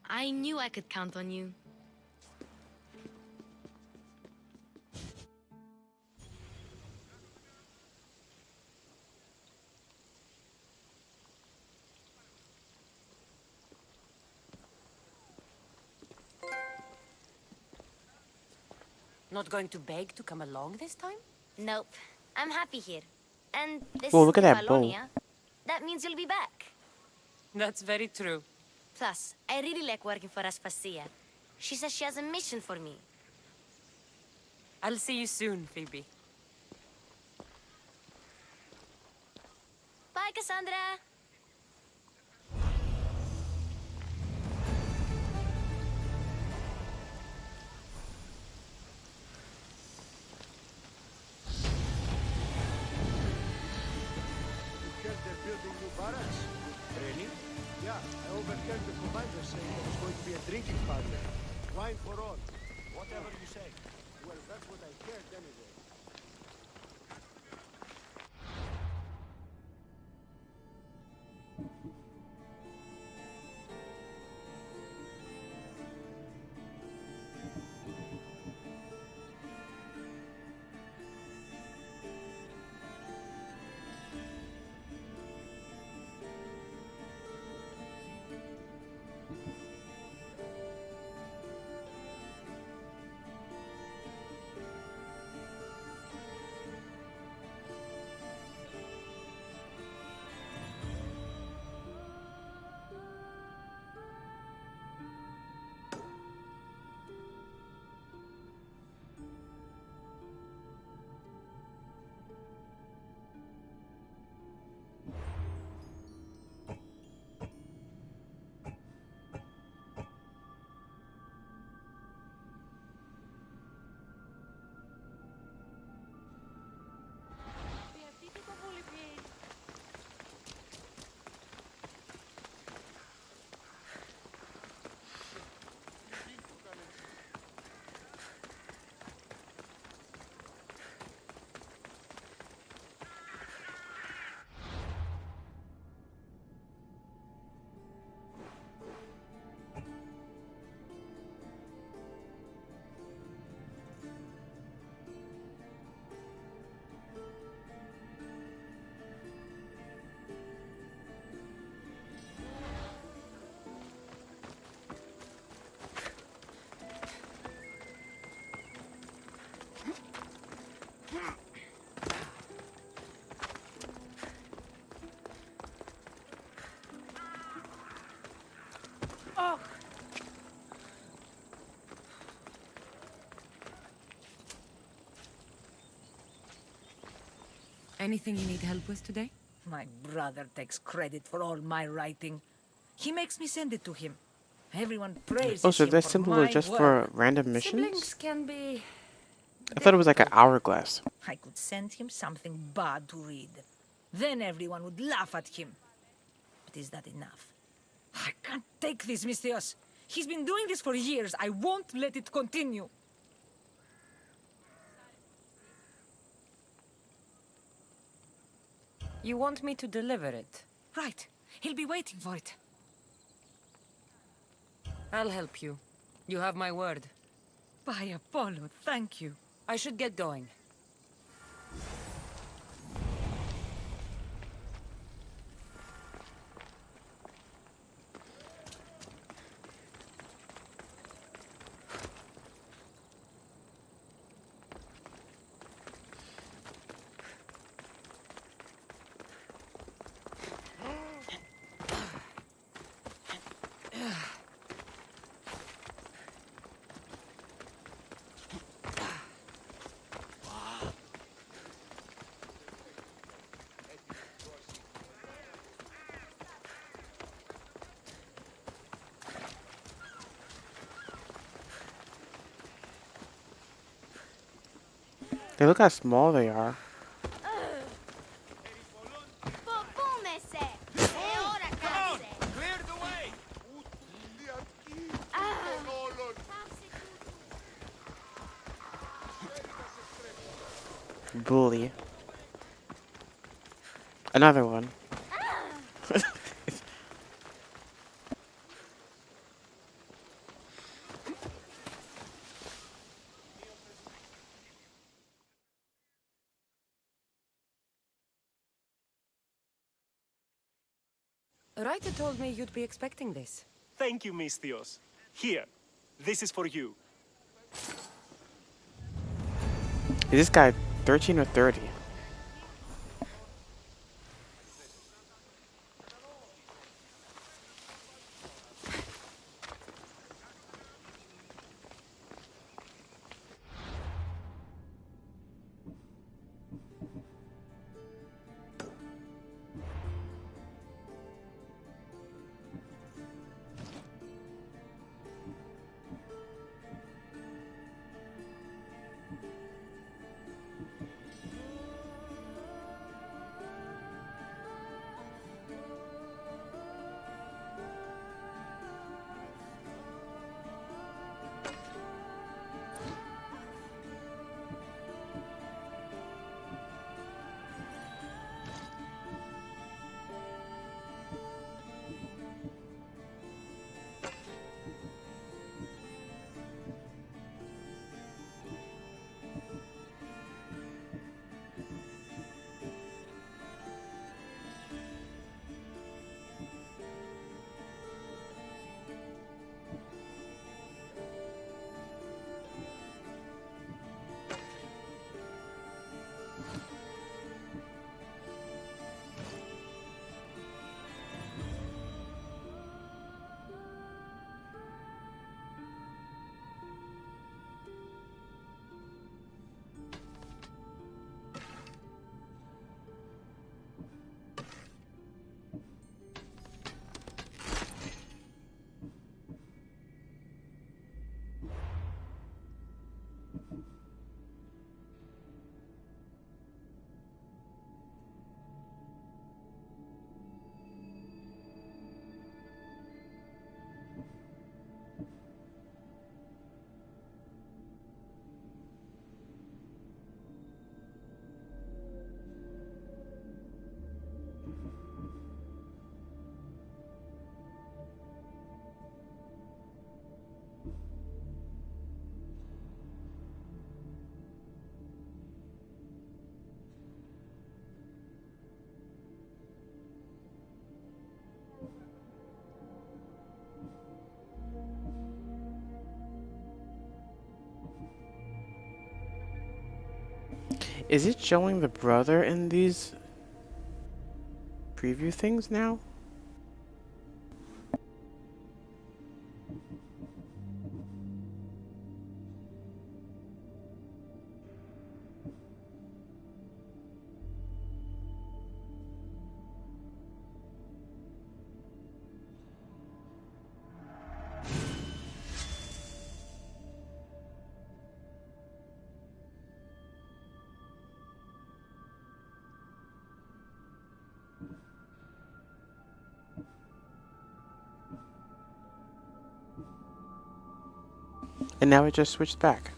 I knew I could count on you. Not going to beg to come along this time? Nope. I'm happy here. And this Oh, is look at that bow. Kefalonia. That means you'll be back. That's very true. Plus, I really like working for Aspasia. She says she has a mission for me. I'll see you soon, Phoebe. Bye, Cassandra! They're building new barracks. Really? Yeah, I overheard the commander saying there was going to be a drinking party. Wine for all. Whatever you say. Well, that's what I heard anyway. Anything you need help with today? My brother takes credit for all my writing. He makes me send it to him. Everyone praises Oh, so him this for symbol my is just work. for random missions? Siblings can be... I thought it was like an hourglass. I could send him something bad to read. Then everyone would laugh at him. But is that enough? I can't take this, Mistios. He's been doing this for years. I won't let it continue. You want me to deliver it? Right. He'll be waiting for it. I'll help you. You have my word. By Apollo, thank you. I should get going. They look how small they are. Bully. Another one. Ryder told me you'd be expecting this. Thank you, Mistios. Here, this is for you. Is this guy 13 or 30? Is it showing the brother in these preview things now? And now it just switched back.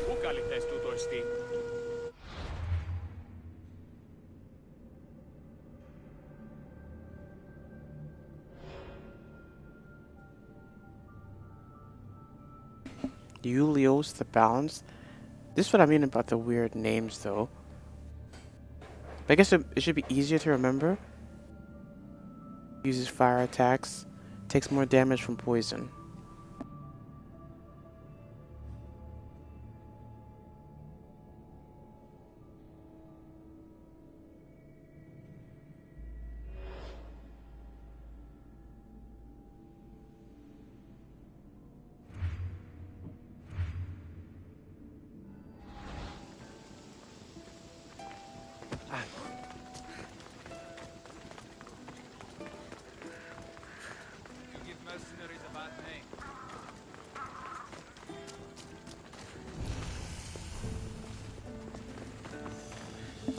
Πού καλυθές τούτο εστί? Julios the Balanced. This is what I mean about the weird names, though. But I guess it should be easier to remember. Uses fire attacks. Takes more damage from poison.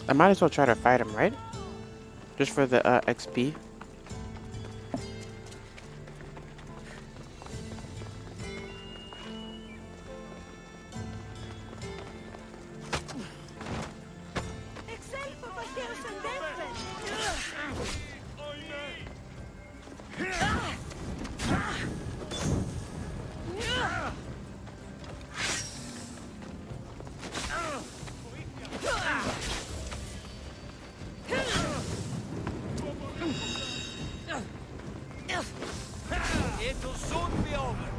I might as well try to fight him, right? Just for the XP. It'll soon be over.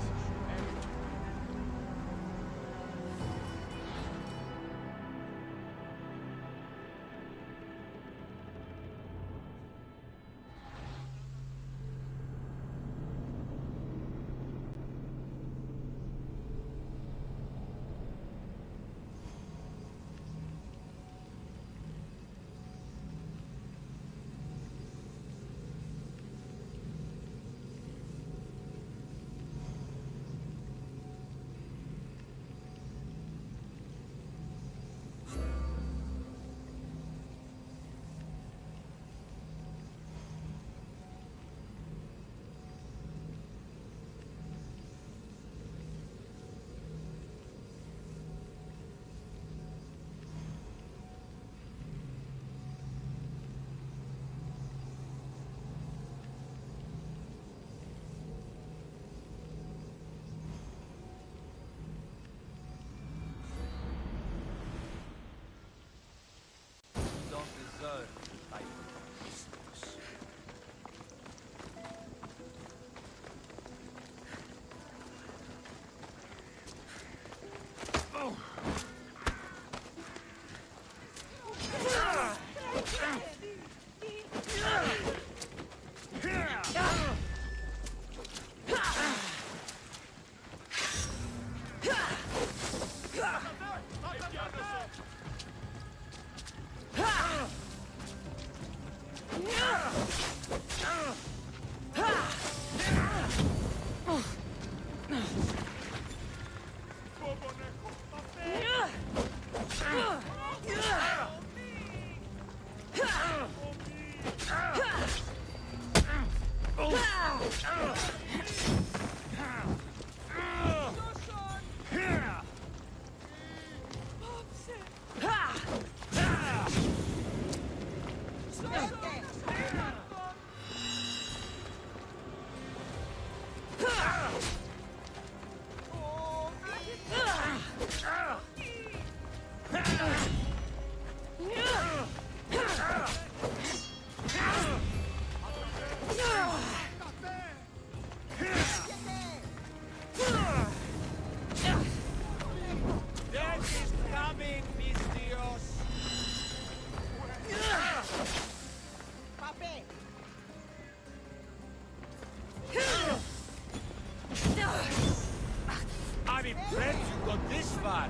I'm impressed you got this far.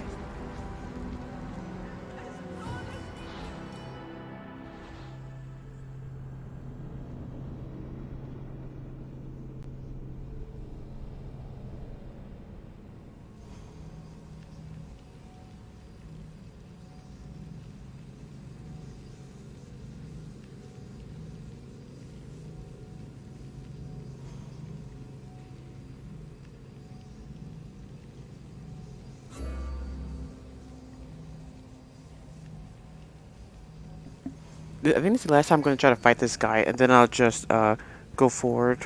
I think it's the last time I'm going to try to fight this guy, and then I'll just go forward.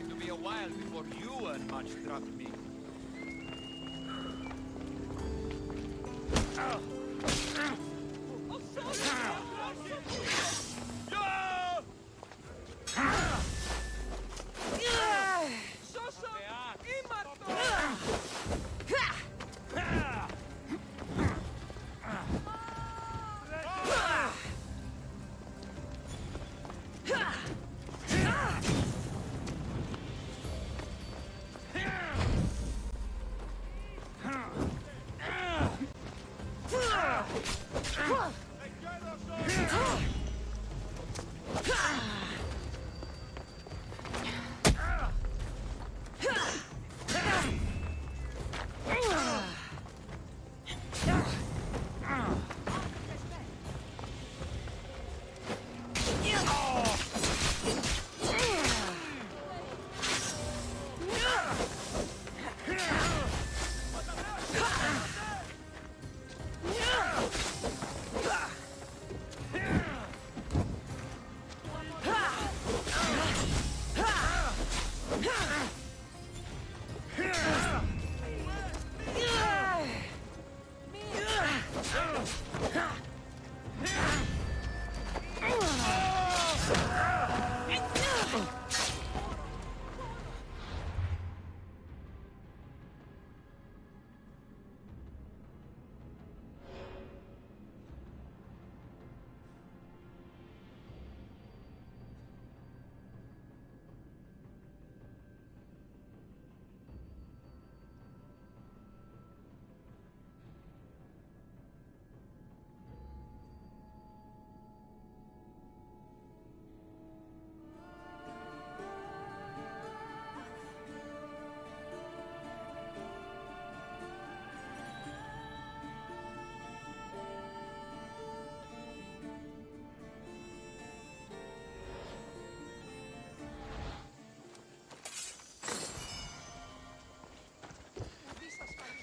It'll be a while before you earn much drop me.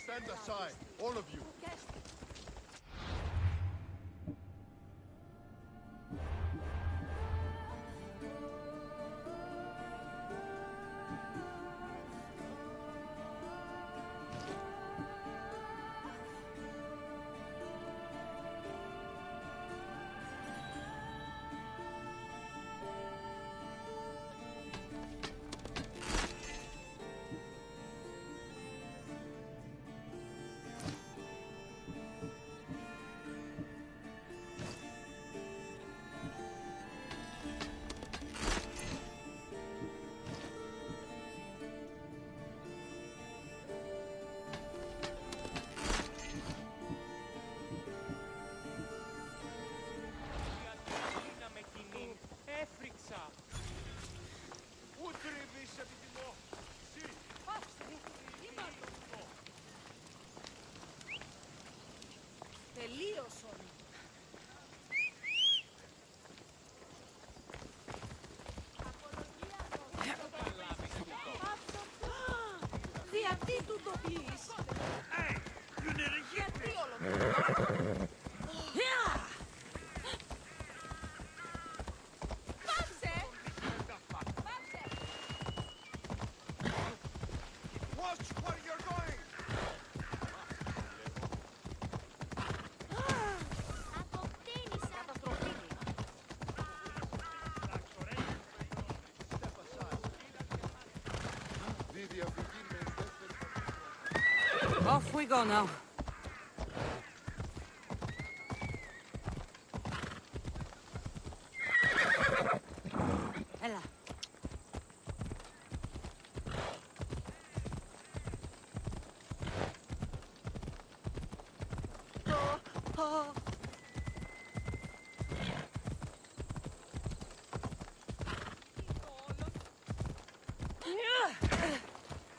Stand aside, all of you. Τελείωσον. Γιατί του το πεις? Γιατί όλο Πάψε! Πάψε! Off we go now. Ella.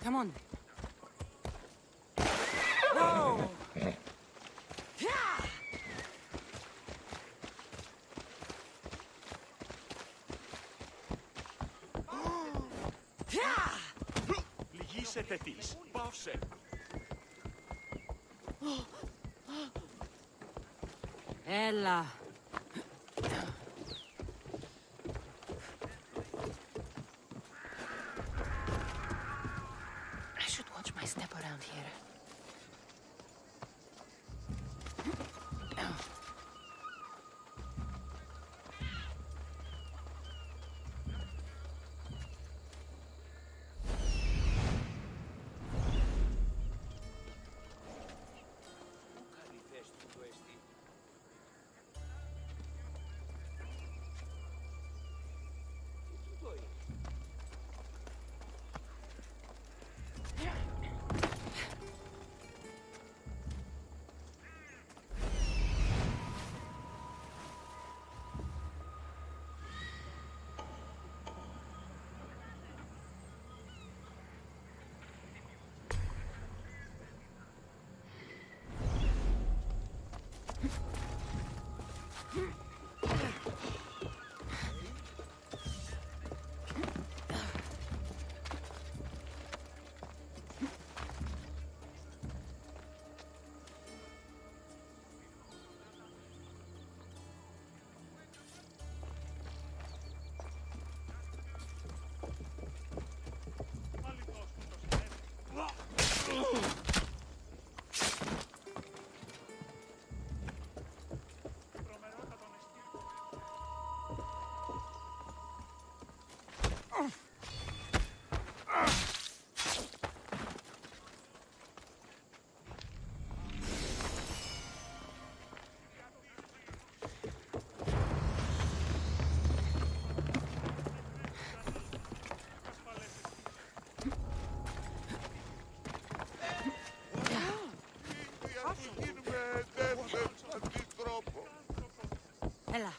Come on. Whoa! Πληγήσετε της. Πάυσε. Ella. I should watch my step around here. Έλα.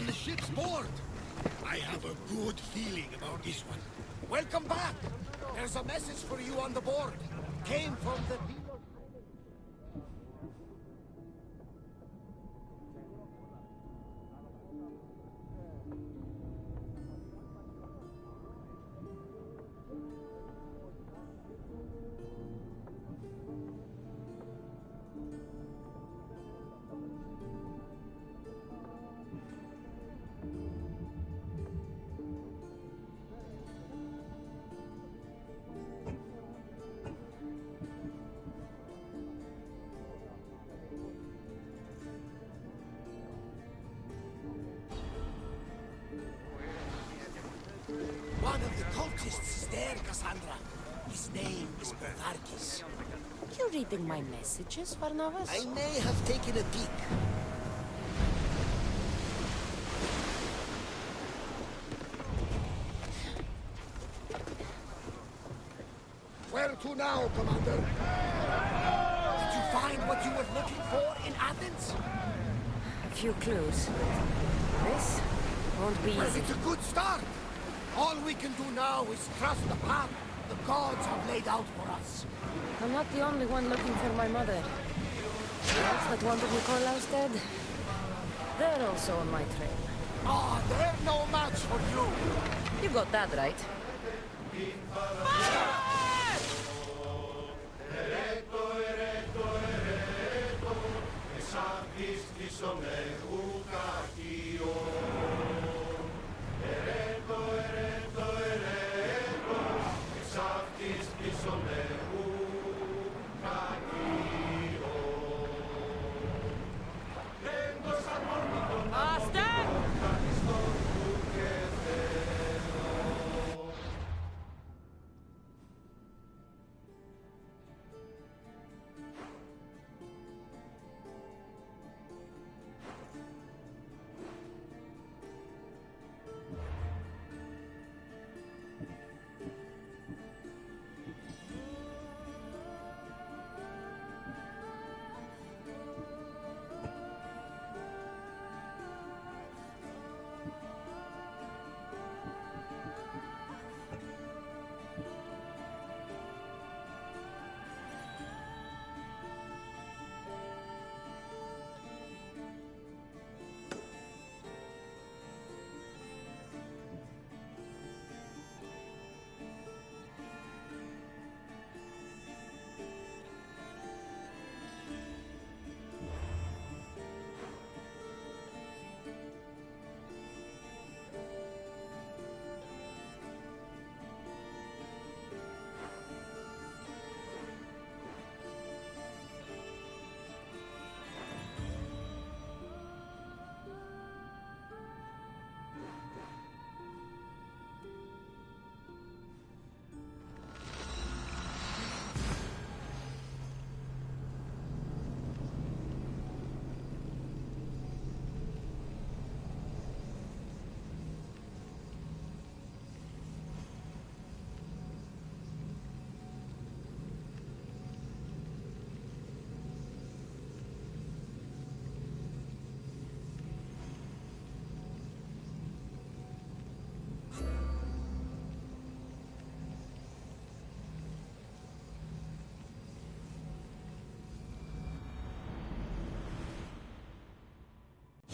on the ship's board. I have a good feeling about this one. Welcome back. There's a message for you on the board. Came from the people. One of the cultists is there, Cassandra. His name is Bervarkis. You reading my messages, Varnavas? I may have taken a peek. Where to now, Commander? Did you find what you were looking for in Athens? A few clues, but this won't be Well, easy. it's a good start. All we can do now is trust the path the gods have laid out for us. I'm not the only one looking for my mother. The elves that wanted Nikolaus dead, they're also on my trail. Ah, they're no match for you. You got that right.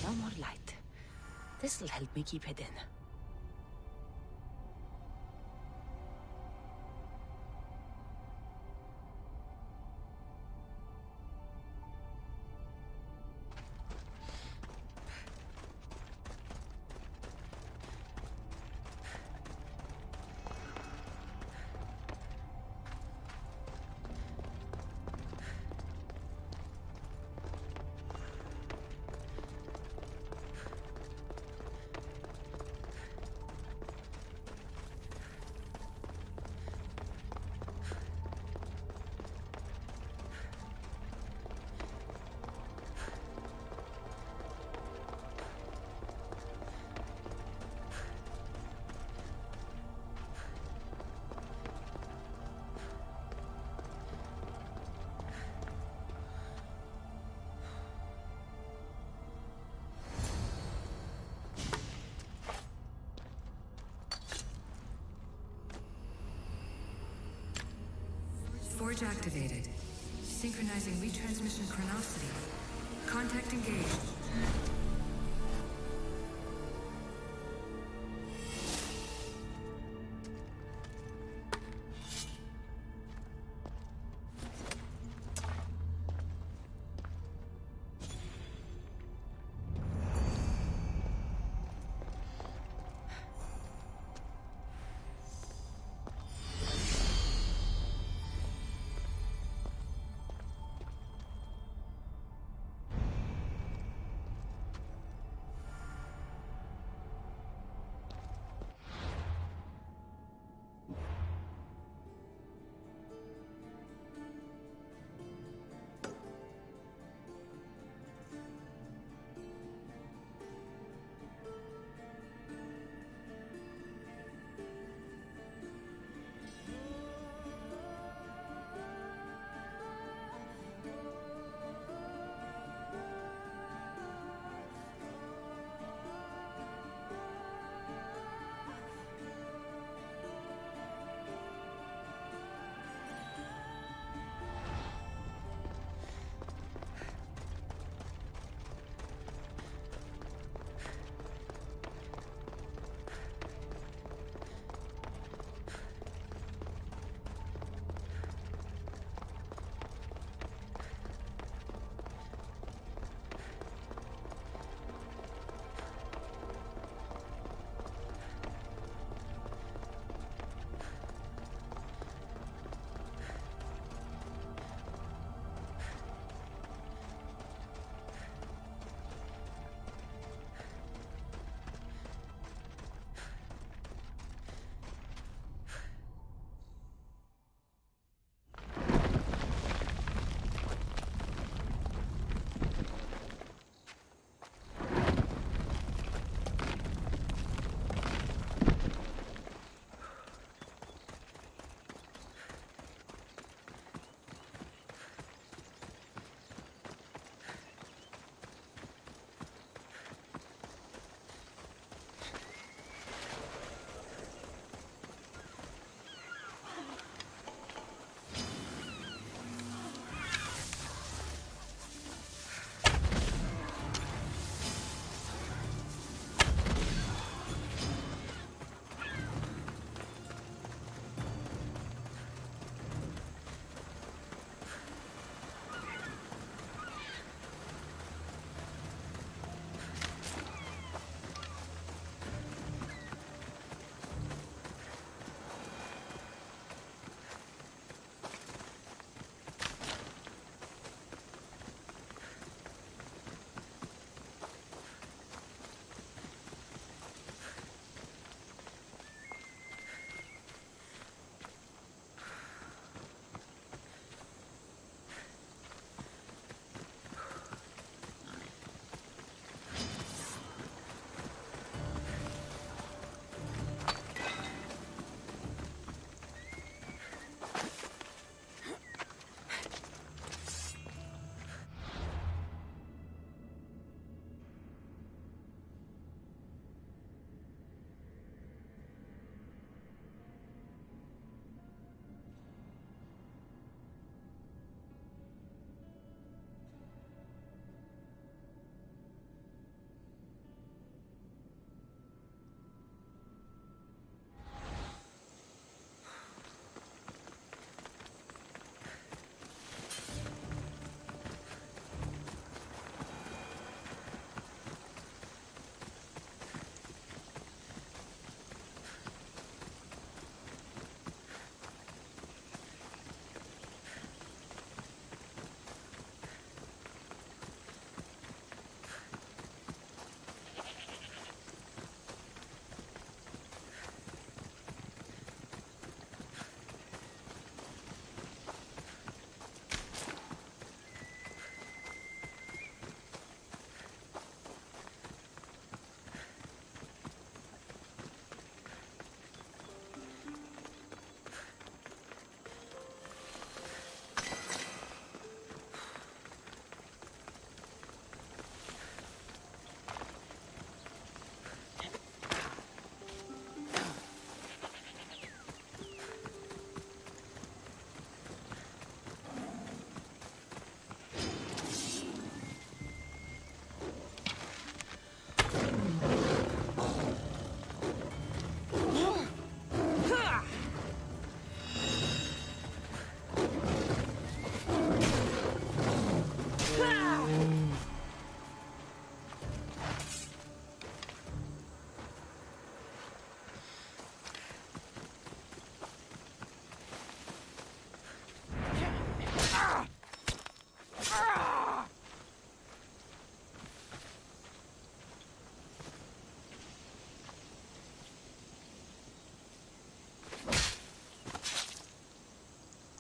No more light. This'll help me keep hidden. Forge activated. Synchronizing retransmission chronicity. Contact engaged.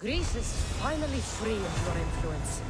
Greece is finally free of your influence.